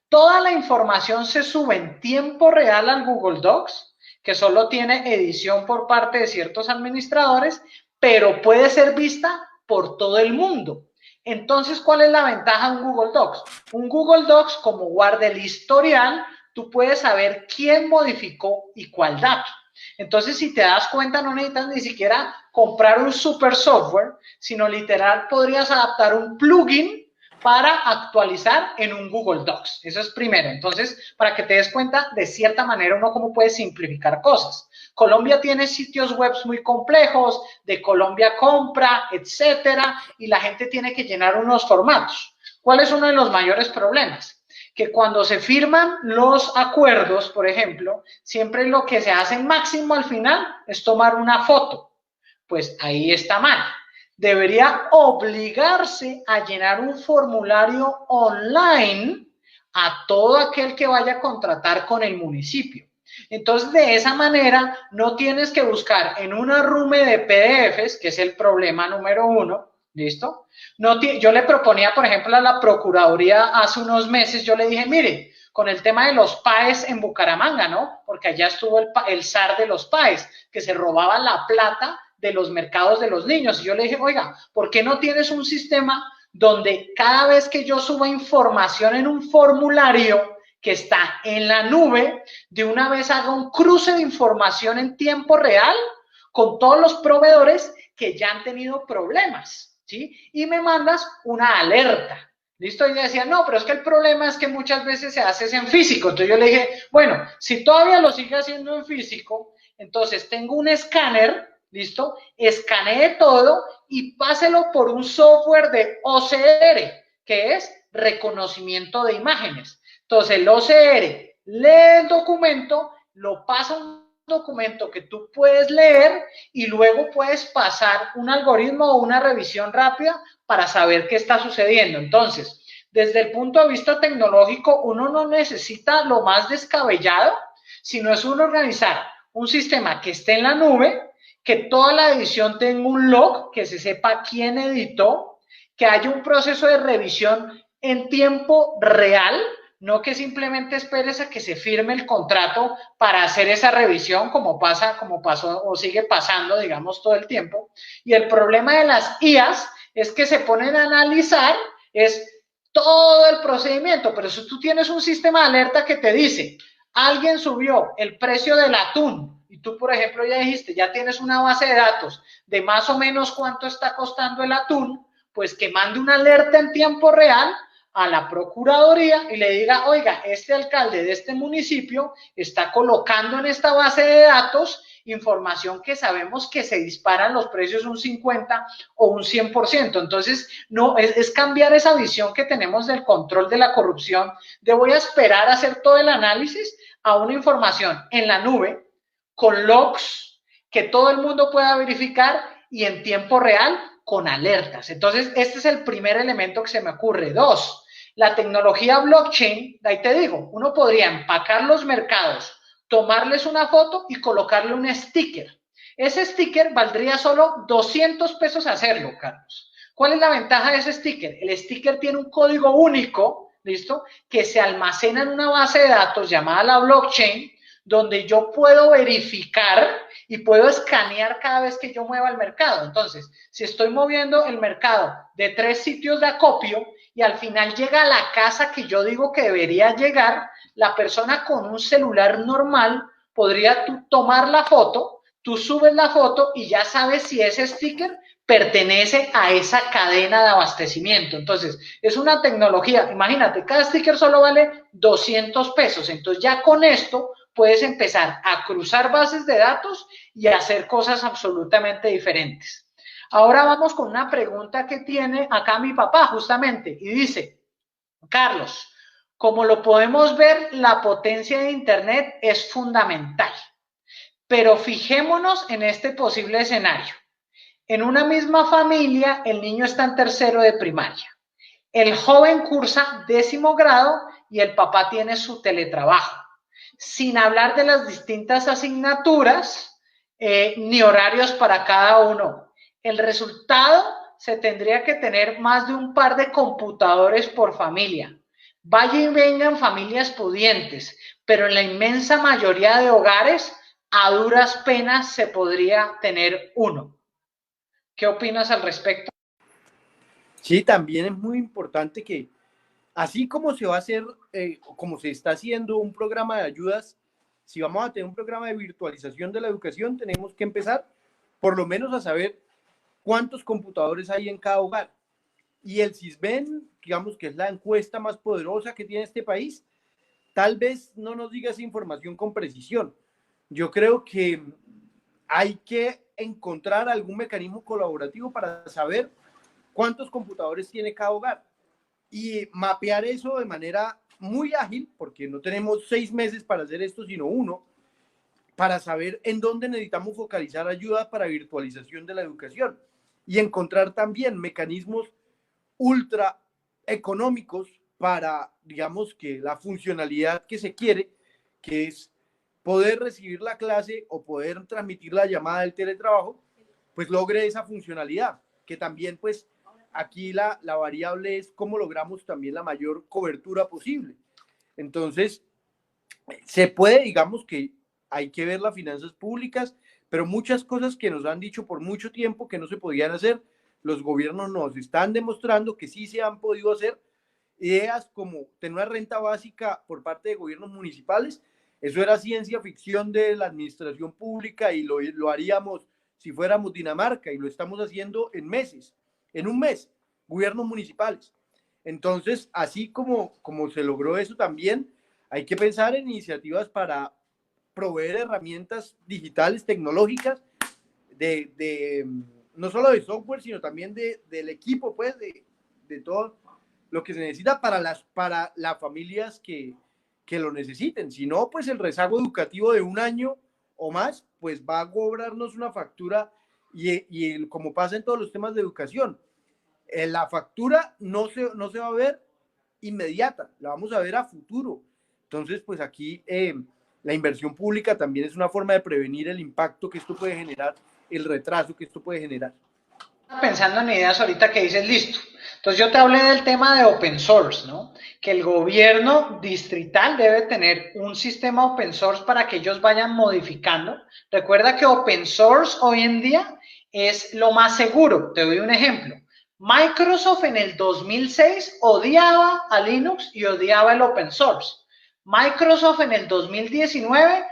toda la información se sube en tiempo real al Google Docs, que solo tiene edición por parte de ciertos administradores, pero puede ser vista por todo el mundo. Entonces, ¿cuál es la ventaja de un Google Docs? Un Google Docs, como guarda el historial, tú puedes saber quién modificó y cuál dato. Entonces, si te das cuenta, no necesitas ni siquiera comprar un super software, sino literal podrías adaptar un plugin para actualizar en un Google Docs. Eso es primero. Entonces, para que te des cuenta, de cierta manera, uno cómo puede simplificar cosas. Colombia tiene sitios web muy complejos, de Colombia compra, etcétera, y la gente tiene que llenar unos formatos. ¿Cuál es uno de los mayores problemas? Que cuando se firman los acuerdos, por ejemplo, siempre lo que se hace máximo al final es tomar una foto. Pues ahí está mal. Debería obligarse a llenar un formulario online a todo aquel que vaya a contratar con el municipio. Entonces, de esa manera, no tienes que buscar en una rume de PDFs, que es el problema número uno, ¿listo? No, yo le proponía, por ejemplo, a la Procuraduría hace unos meses, yo le dije, mire, con el tema de los PAES en Bucaramanga, ¿no? Porque allá estuvo el zar de los PAES, que se robaba la plata de los mercados de los niños. Y yo le dije, oiga, ¿por qué no tienes un sistema donde cada vez que yo suba información en un formulario que está en la nube, de una vez haga un cruce de información en tiempo real con todos los proveedores que ya han tenido problemas, ¿sí? Y me mandas una alerta. ¿Listo? Y ella decía, no, pero es que el problema es que muchas veces se hace en físico. Entonces yo le dije, bueno, si todavía lo sigue haciendo en físico, entonces tengo un escáner, ¿listo? Escanee todo y páselo por un software de OCR, que es reconocimiento de imágenes. Entonces el OCR lee el documento, lo pasa a un documento que tú puedes leer y luego puedes pasar un algoritmo o una revisión rápida para saber qué está sucediendo. Entonces, desde el punto de vista tecnológico, uno no necesita lo más descabellado, sino es uno organizar un sistema que esté en la nube, que toda la edición tenga un log, que se sepa quién editó, que haya un proceso de revisión en tiempo real, no que simplemente esperes a que se firme el contrato para hacer esa revisión, como pasó o sigue pasando, digamos, todo el tiempo. Y el problema de las IAs es que se ponen a analizar todo el procedimiento, pero si tú tienes un sistema de alerta que te dice, alguien subió el precio del atún, y tú, por ejemplo, ya dijiste, ya tienes una base de datos de más o menos cuánto está costando el atún, pues que mande una alerta en tiempo real a la Procuraduría y le diga, oiga, este alcalde de este municipio está colocando en esta base de datos información que sabemos que se disparan los precios un 50 o un 100%. Entonces, no, es cambiar esa visión que tenemos del control de la corrupción, de voy a esperar a hacer todo el análisis a una información en la nube, con logs que todo el mundo pueda verificar y en tiempo real con alertas. Entonces, este es el primer elemento que se me ocurre. Dos, la tecnología blockchain, ahí te digo, uno podría empacar los mercados, tomarles una foto y colocarle un sticker. Ese sticker valdría solo 200 pesos hacerlo, Carlos. ¿Cuál es la ventaja de ese sticker? El sticker tiene un código único, ¿listo? Que se almacena en una base de datos llamada la blockchain, donde yo puedo verificar y puedo escanear cada vez que yo mueva el mercado. Entonces, si estoy moviendo el mercado de 3 sitios de acopio y al final llega a la casa que yo digo que debería llegar, la persona con un celular normal podría tomar la foto, tú subes la foto y ya sabes si ese sticker pertenece a esa cadena de abastecimiento. Entonces, es una tecnología, imagínate, cada sticker solo vale 200 pesos, entonces ya con esto puedes empezar a cruzar bases de datos y a hacer cosas absolutamente diferentes. Ahora vamos con una pregunta que tiene acá mi papá justamente y dice, Carlos, como lo podemos ver, la potencia de Internet es fundamental, pero fijémonos en este posible escenario. En una misma familia, el niño está en tercero de primaria. El joven cursa 10º grado y el papá tiene su teletrabajo. Sin hablar de las distintas asignaturas ni horarios para cada uno. El resultado se tendría que tener más de un par de computadores por familia. Vaya y vengan familias pudientes, pero en la inmensa mayoría de hogares, a duras penas se podría tener uno. ¿Qué opinas al respecto? Sí, también es muy importante que, así como se va a hacer, como se está haciendo un programa de ayudas, si vamos a tener un programa de virtualización de la educación, tenemos que empezar por lo menos a saber cuántos computadores hay en cada hogar. Y el CISBEN, digamos que es la encuesta más poderosa que tiene este país, tal vez no nos diga esa información con precisión. Yo creo que hay que encontrar algún mecanismo colaborativo para saber cuántos computadores tiene cada hogar y mapear eso de manera muy ágil, porque no tenemos 6 meses para hacer esto, sino uno, para saber en dónde necesitamos focalizar ayuda para virtualización de la educación y encontrar también mecanismos ultra económicos para, digamos, que la funcionalidad que se quiere, que es poder recibir la clase o poder transmitir la llamada del teletrabajo, pues logre esa funcionalidad, que también pues aquí la variable es cómo logramos también la mayor cobertura posible. Entonces, se puede, digamos que hay que ver las finanzas públicas, pero muchas cosas que nos han dicho por mucho tiempo que no se podían hacer, los gobiernos nos están demostrando que sí se han podido hacer. Ideas como tener una renta básica por parte de gobiernos municipales, eso era ciencia ficción de la administración pública y lo haríamos si fuéramos Dinamarca y lo estamos haciendo en meses, en un mes, gobiernos municipales. Entonces, así como se logró eso también, hay que pensar en iniciativas para proveer herramientas digitales, tecnológicas, no solo de software, sino también del equipo, pues, de todo lo que se necesita para las familias que lo necesiten. Si no, pues el rezago educativo de un año o más, pues va a cobrarnos una factura y como pasa en todos los temas de educación, la factura no se va a ver inmediata, la vamos a ver a futuro. Entonces, pues aquí la inversión pública también es una forma de prevenir el impacto que esto puede generar, el retraso que esto puede generar. Pensando en ideas ahorita que dices, listo. Entonces yo te hablé del tema de open source, ¿no? Que el gobierno distrital debe tener un sistema open source para que ellos vayan modificando. Recuerda que open source hoy en día es lo más seguro. Te doy un ejemplo. Microsoft en el 2006 odiaba a Linux y odiaba el open source. Microsoft en el 2019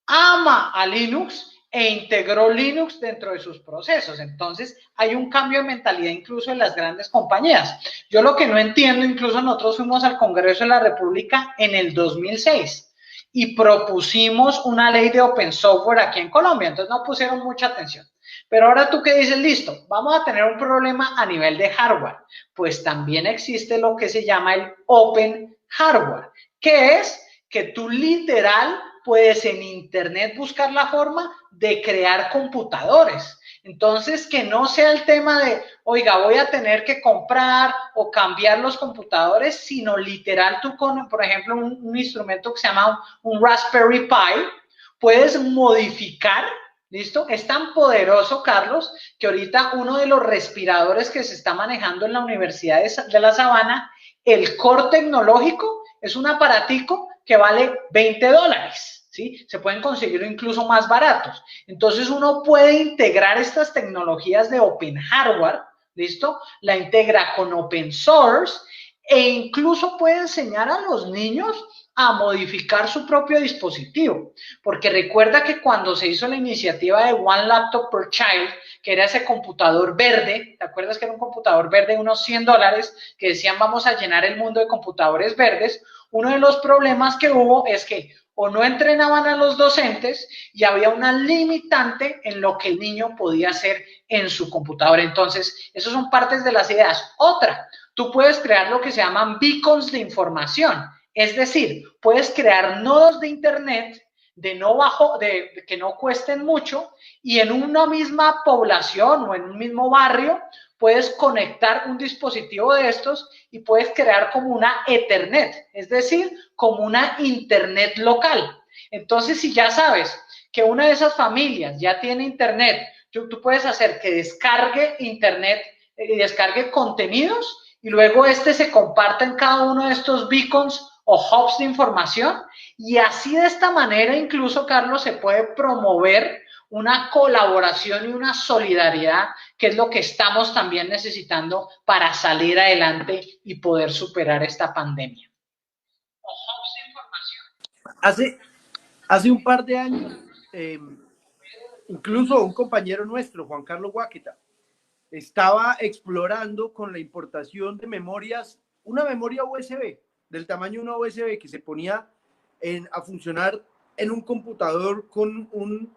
ama a Linux e integró Linux dentro de sus procesos. Entonces, hay un cambio de mentalidad incluso en las grandes compañías. Yo lo que no entiendo, incluso nosotros fuimos al Congreso de la República en el 2006 y propusimos una ley de open software aquí en Colombia, entonces no pusieron mucha atención. Pero ahora tú que dices, listo, vamos a tener un problema a nivel de hardware. Pues también existe lo que se llama el open hardware, que es que tú literal puedes en internet buscar la forma de crear computadores. Entonces, que no sea el tema de, oiga, voy a tener que comprar o cambiar los computadores, sino literal tú con, por ejemplo, un instrumento que se llama un Raspberry Pi, puedes modificar. ¿Listo? Es tan poderoso, Carlos, que ahorita uno de los respiradores que se está manejando en la Universidad de La Sabana, el core tecnológico, es un aparatico que vale $20, ¿sí? Se pueden conseguir incluso más baratos. Entonces uno puede integrar estas tecnologías de open hardware, ¿listo? La integra con open source e incluso puede enseñar a los niños a modificar su propio dispositivo, porque recuerda que cuando se hizo la iniciativa de One Laptop per Child, que era ese computador verde, ¿te acuerdas que era un computador verde de unos $100 que decían vamos a llenar el mundo de computadores verdes? Uno de los problemas que hubo es que o no entrenaban a los docentes y había una limitante en lo que el niño podía hacer en su computador. Entonces, esas son partes de las ideas. Otra, tú puedes crear lo que se llaman beacons de información. Es decir, puedes crear nodos de internet de que no cuesten mucho y en una misma población o en un mismo barrio puedes conectar un dispositivo de estos y puedes crear como una Ethernet, es decir, como una internet local. Entonces, si ya sabes que una de esas familias ya tiene internet, tú puedes hacer que descargue internet y descargue contenidos y luego se comparta en cada uno de estos beacons o hubs de información y así de esta manera incluso, Carlos, se puede promover una colaboración y una solidaridad, que es lo que estamos también necesitando para salir adelante y poder superar esta pandemia. Hace un par de años, incluso un compañero nuestro, Juan Carlos Guáqueta, estaba explorando con la importación de memorias, una memoria USB, del tamaño de una USB que se ponía a funcionar en un computador con un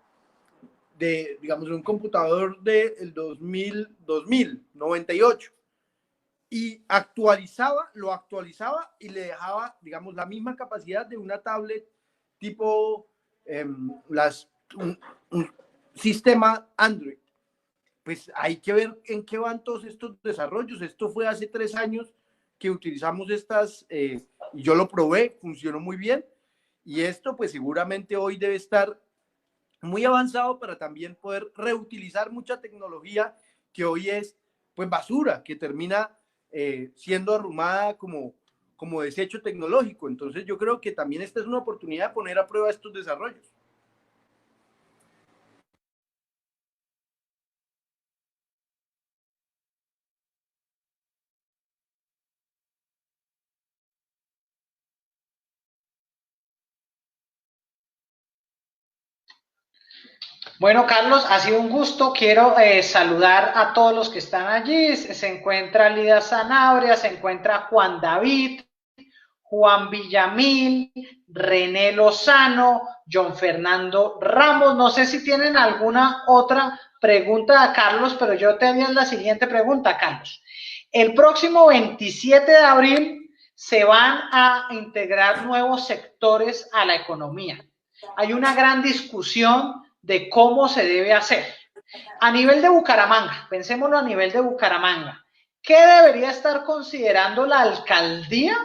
computador del 2098 y lo actualizaba y le dejaba, digamos, la misma capacidad de una tablet tipo un sistema Android. Pues hay que ver en qué van todos estos desarrollos. Esto fue hace 3 años que utilizamos estas, y yo lo probé, funcionó muy bien, y esto pues seguramente hoy debe estar muy avanzado para también poder reutilizar mucha tecnología que hoy es pues basura, que termina siendo arrumada como desecho tecnológico. Entonces yo creo que también esta es una oportunidad de poner a prueba estos desarrollos. Bueno, Carlos, ha sido un gusto. Quiero saludar a todos los que están allí. Se encuentra Lida Sanabria, se encuentra Juan David, Juan Villamil, René Lozano, John Fernando Ramos. No sé si tienen alguna otra pregunta a Carlos, pero yo tenía la siguiente pregunta, Carlos. El próximo 27 de abril se van a integrar nuevos sectores a la economía. Hay una gran discusión de cómo se debe hacer. A nivel de Bucaramanga, pensémoslo a nivel de Bucaramanga, ¿qué debería estar considerando la alcaldía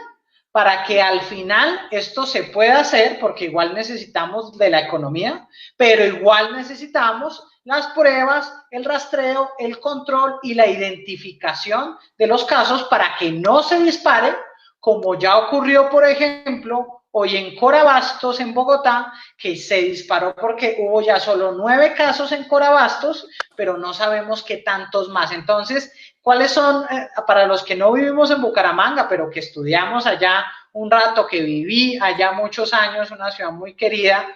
para que al final esto se pueda hacer? Porque igual necesitamos de la economía, pero igual necesitamos las pruebas, el rastreo, el control y la identificación de los casos para que no se dispare, como ya ocurrió, por ejemplo, hoy en Corabastos, en Bogotá, que se disparó porque hubo ya solo 9 casos en Corabastos, pero no sabemos qué tantos más. Entonces, ¿cuáles son, para los que no vivimos en Bucaramanga, pero que estudiamos allá un rato, que viví allá muchos años, una ciudad muy querida,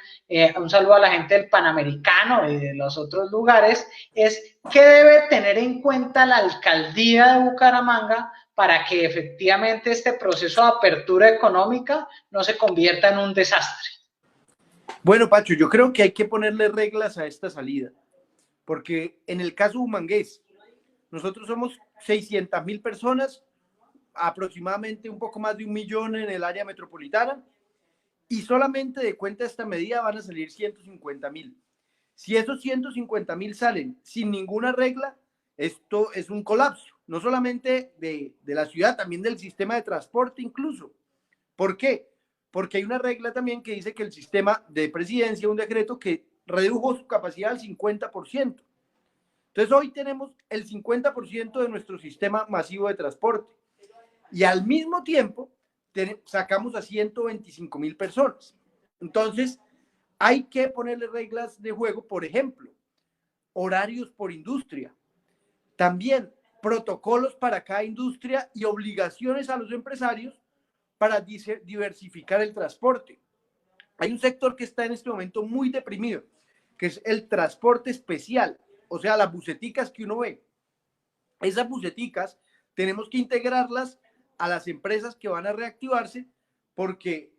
un saludo a la gente del Panamericano y de los otros lugares, es qué debe tener en cuenta la alcaldía de Bucaramanga para que efectivamente este proceso de apertura económica no se convierta en un desastre? Bueno, Pacho, yo creo que hay que ponerle reglas a esta salida, porque en el caso humangués, nosotros somos 600.000 personas, aproximadamente un poco más de 1 millón en el área metropolitana, y solamente de cuenta de esta medida van a salir 150.000. Si esos 150.000 salen sin ninguna regla, esto es un colapso, no solamente de la ciudad, también del sistema de transporte incluso. ¿Por qué? Porque hay una regla también que dice que el sistema de presidencia, un decreto que redujo su capacidad al 50%. Entonces hoy tenemos el 50% de nuestro sistema masivo de transporte y al mismo tiempo sacamos a 125.000 personas. Entonces hay que ponerle reglas de juego, por ejemplo, horarios por industria. También protocolos para cada industria y obligaciones a los empresarios para diversificar el transporte. Hay un sector que está en este momento muy deprimido, que es el transporte especial, o sea, las buseticas que uno ve. Esas buseticas tenemos que integrarlas a las empresas que van a reactivarse, porque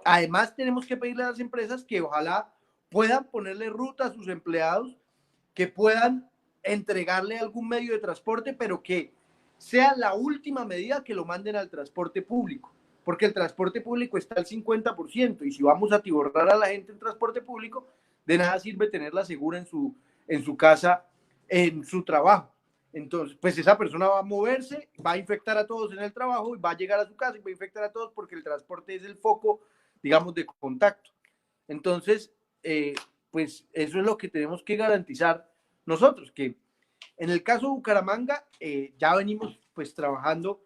además tenemos que pedirle a las empresas que ojalá puedan ponerle ruta a sus empleados, que puedan entregarle algún medio de transporte, pero que sea la última medida que lo manden al transporte público, porque el transporte público está al 50%, y si vamos a atiborrar a la gente en transporte público, de nada sirve tenerla segura en su casa, en su trabajo. Entonces, pues esa persona va a moverse, va a infectar a todos en el trabajo y va a llegar a su casa y va a infectar a todos, porque el transporte es el foco, digamos, de contacto. Entonces, pues eso es lo que tenemos que garantizar nosotros, que en el caso de Bucaramanga ya venimos pues trabajando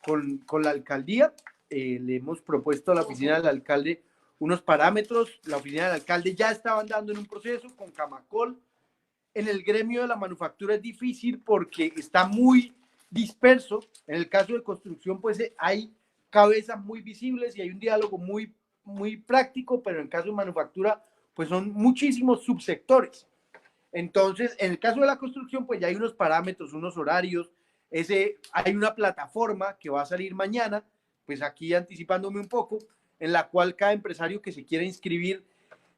con la alcaldía, le hemos propuesto a la oficina del alcalde unos parámetros, la oficina del alcalde ya estaba andando en un proceso con Camacol. En el gremio de la manufactura es difícil porque está muy disperso. En el caso de construcción, pues hay cabezas muy visibles y hay un diálogo muy práctico, pero en el caso de manufactura, pues son muchísimos subsectores. Entonces, en el caso de la construcción, pues ya hay unos parámetros, unos horarios, hay una plataforma que va a salir mañana, pues aquí anticipándome un poco, en la cual cada empresario que se quiera inscribir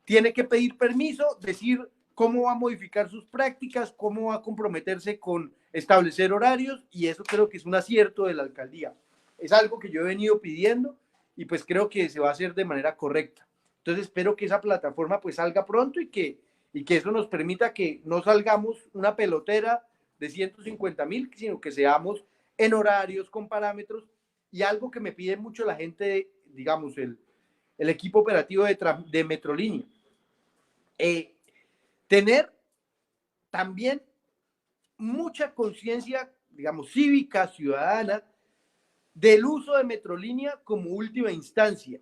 tiene que pedir permiso, decir cómo va a modificar sus prácticas, cómo va a comprometerse con establecer horarios, y eso creo que es un acierto de la alcaldía. Es algo que yo he venido pidiendo y pues creo que se va a hacer de manera correcta. Entonces espero que esa plataforma pues salga pronto y que eso nos permita que no salgamos una pelotera de 150.000, sino que seamos en horarios, con parámetros, y algo que me pide mucho la gente, digamos, el equipo operativo de Metrolínea. Tener también mucha conciencia, digamos, cívica, ciudadana, del uso de Metrolínea como última instancia,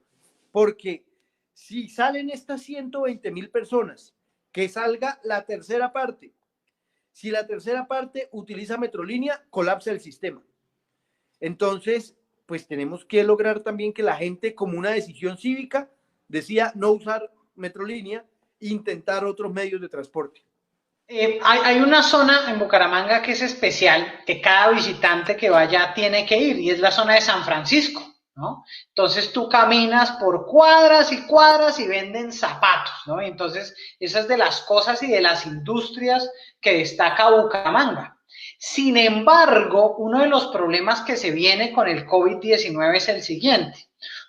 porque si salen estas 120.000 personas, que salga la tercera parte. Si la tercera parte utiliza Metrolínea, colapsa el sistema. Entonces, pues tenemos que lograr también que la gente, como una decisión cívica, decida no usar Metrolínea e intentar otros medios de transporte. Hay una zona en Bucaramanga que es especial, que cada visitante que vaya tiene que ir, y es la zona de San Francisco, ¿no? Entonces tú caminas por cuadras y cuadras y venden zapatos, ¿no? Entonces esa es de las cosas y de las industrias que destaca Bucaramanga. Sin embargo, uno de los problemas que se viene con el COVID-19 es el siguiente.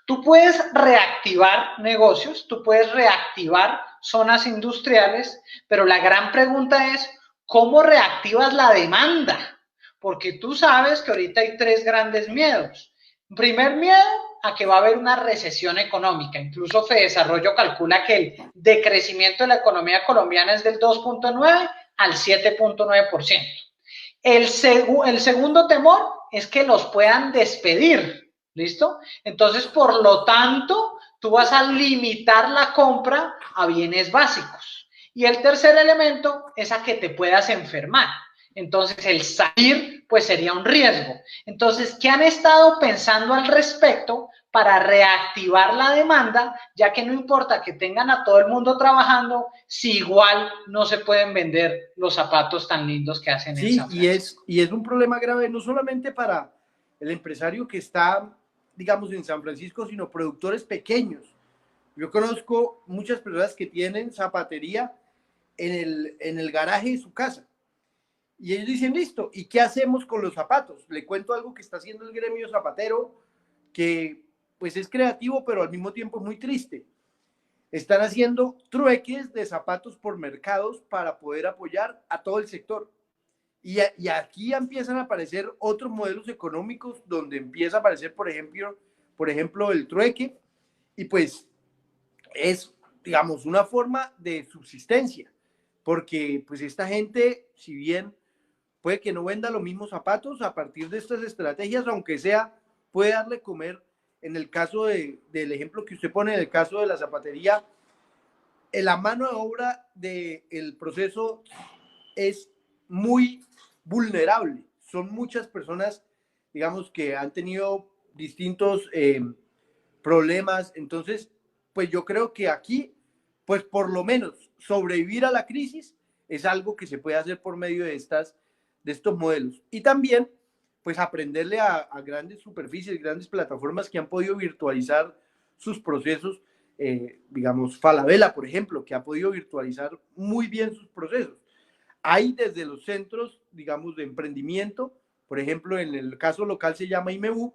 Tú puedes reactivar negocios, tú puedes reactivar zonas industriales, pero la gran pregunta es, ¿cómo reactivas la demanda? Porque tú sabes que ahorita hay tres grandes miedos. Primer miedo, a que va a haber una recesión económica. Incluso Fedesarrollo calcula que el decrecimiento de la economía colombiana es del 2.9 al 7.9%. El segundo temor es que los puedan despedir. ¿Listo? Entonces, por lo tanto, tú vas a limitar la compra a bienes básicos. Y el tercer elemento es a que te puedas enfermar. Entonces, el salir, pues sería un riesgo. Entonces, ¿qué han estado pensando al respecto para reactivar la demanda? Ya que no importa que tengan a todo el mundo trabajando, si igual no se pueden vender los zapatos tan lindos que hacen en San Francisco. Y es un problema grave, no solamente para el empresario que está, digamos, en San Francisco, sino productores pequeños. Yo conozco muchas personas que tienen zapatería en el garaje de su casa. Y ellos dicen, listo, ¿y qué hacemos con los zapatos? Le cuento algo que está haciendo el gremio zapatero, que pues es creativo, pero al mismo tiempo es muy triste. Están haciendo trueques de zapatos por mercados para poder apoyar a todo el sector. Y aquí empiezan a aparecer otros modelos económicos donde empieza a aparecer, por ejemplo, el trueque, y pues es, digamos, una forma de subsistencia, porque pues esta gente, si bien puede que no venda los mismos zapatos, a partir de estas estrategias, aunque sea, puede darle comer. En el caso del ejemplo que usted pone, en el caso de la zapatería, la mano de obra del proceso es muy vulnerable, son muchas personas, digamos, que han tenido distintos problemas. Entonces, pues yo creo que aquí, pues por lo menos sobrevivir a la crisis es algo que se puede hacer por medio de estos modelos. Y también, pues aprenderle a grandes superficies, grandes plataformas que han podido virtualizar sus procesos, digamos, Falabella, por ejemplo, que ha podido virtualizar muy bien sus procesos. Hay desde los centros, digamos, de emprendimiento, por ejemplo, en el caso local se llama IMEU,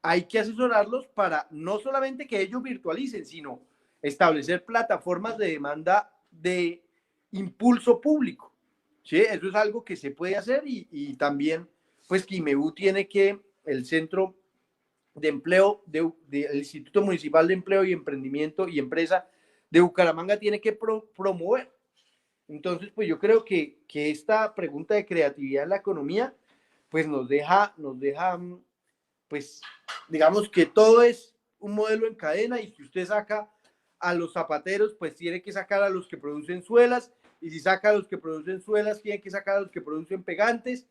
hay que asesorarlos para no solamente que ellos virtualicen, sino establecer plataformas de demanda de impulso público. ¿Sí? Eso es algo que se puede hacer y también, pues, que IMEU tiene que, el Centro de Empleo, del Instituto Municipal de Empleo y Emprendimiento y Empresa de Bucaramanga tiene que promover. Entonces, pues yo creo que esta pregunta de creatividad en la economía, pues nos deja, pues digamos que todo es un modelo en cadena y si usted saca a los zapateros, pues tiene que sacar a los que producen suelas y si saca a los que producen suelas, tiene que sacar a los que producen pegantes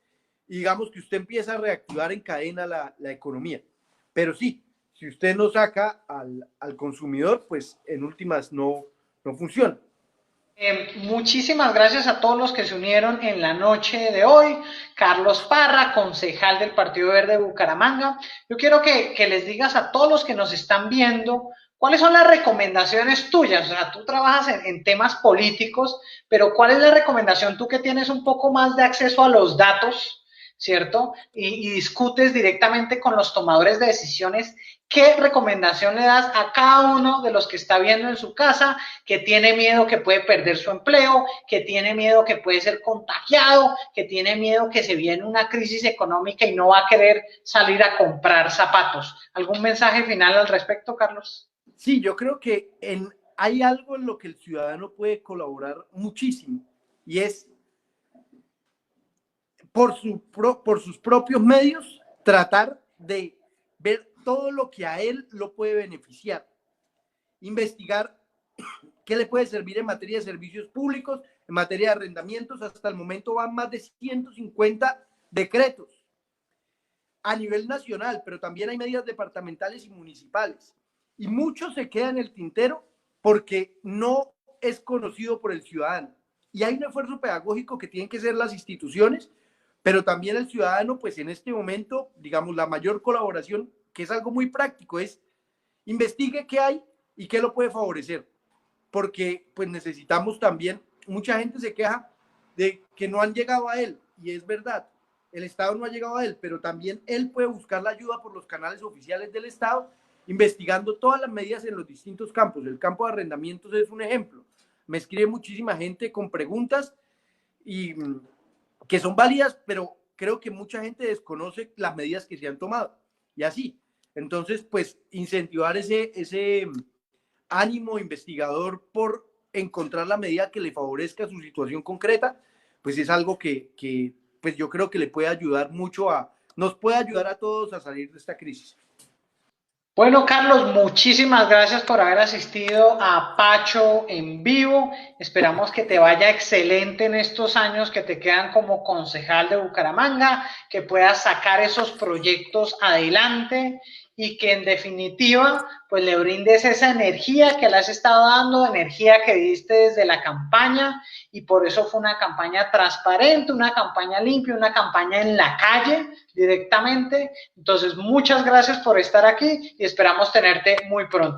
y digamos que usted empieza a reactivar en cadena la economía. Pero sí, si usted no saca al consumidor, pues en últimas no funciona. Muchísimas gracias a todos los que se unieron en la noche de hoy. Carlos Parra, concejal del Partido Verde de Bucaramanga. Yo quiero que les digas a todos los que nos están viendo cuáles son las recomendaciones tuyas. O sea, tú trabajas en temas políticos, pero ¿cuál es la recomendación tú que tienes un poco más de acceso a los datos, ¿cierto? Y discutes directamente con los tomadores de decisiones. ¿Qué recomendación le das a cada uno de los que está viendo en su casa, que tiene miedo que puede perder su empleo, que tiene miedo que puede ser contagiado, que tiene miedo que se viene una crisis económica y no va a querer salir a comprar zapatos? ¿Algún mensaje final al respecto, Carlos? Sí, yo creo que hay algo en lo que el ciudadano puede colaborar muchísimo y es por sus propios medios tratar de ver todo lo que a él lo puede beneficiar, investigar qué le puede servir en materia de servicios públicos, en materia de arrendamientos. Hasta el momento van más de 150 decretos a nivel nacional, pero también hay medidas departamentales y municipales. Y mucho se queda en el tintero porque no es conocido por el ciudadano. Y hay un esfuerzo pedagógico que tienen que hacer las instituciones, pero también el ciudadano, pues en este momento, digamos, la mayor colaboración, que es algo muy práctico, es investigue qué hay y qué lo puede favorecer. Porque pues necesitamos también, mucha gente se queja de que no han llegado a él, y es verdad, el Estado no ha llegado a él, pero también él puede buscar la ayuda por los canales oficiales del Estado, investigando todas las medidas en los distintos campos. El campo de arrendamientos es un ejemplo. Me escribe muchísima gente con preguntas y que son válidas, pero creo que mucha gente desconoce las medidas que se han tomado. Y así, entonces, pues incentivar ese ánimo investigador por encontrar la medida que le favorezca su situación concreta, pues es algo que pues yo creo que le puede ayudar mucho nos puede ayudar a todos a salir de esta crisis. Bueno, Carlos, muchísimas gracias por haber asistido a Pacho en vivo. Esperamos que te vaya excelente en estos años que te quedan como concejal de Bucaramanga, que puedas sacar esos proyectos adelante y que en definitiva pues le brindes esa energía que le has estado dando, energía que diste desde la campaña, y por eso fue una campaña transparente, una campaña limpia, una campaña en la calle directamente. Entonces, muchas gracias por estar aquí y esperamos tenerte muy pronto.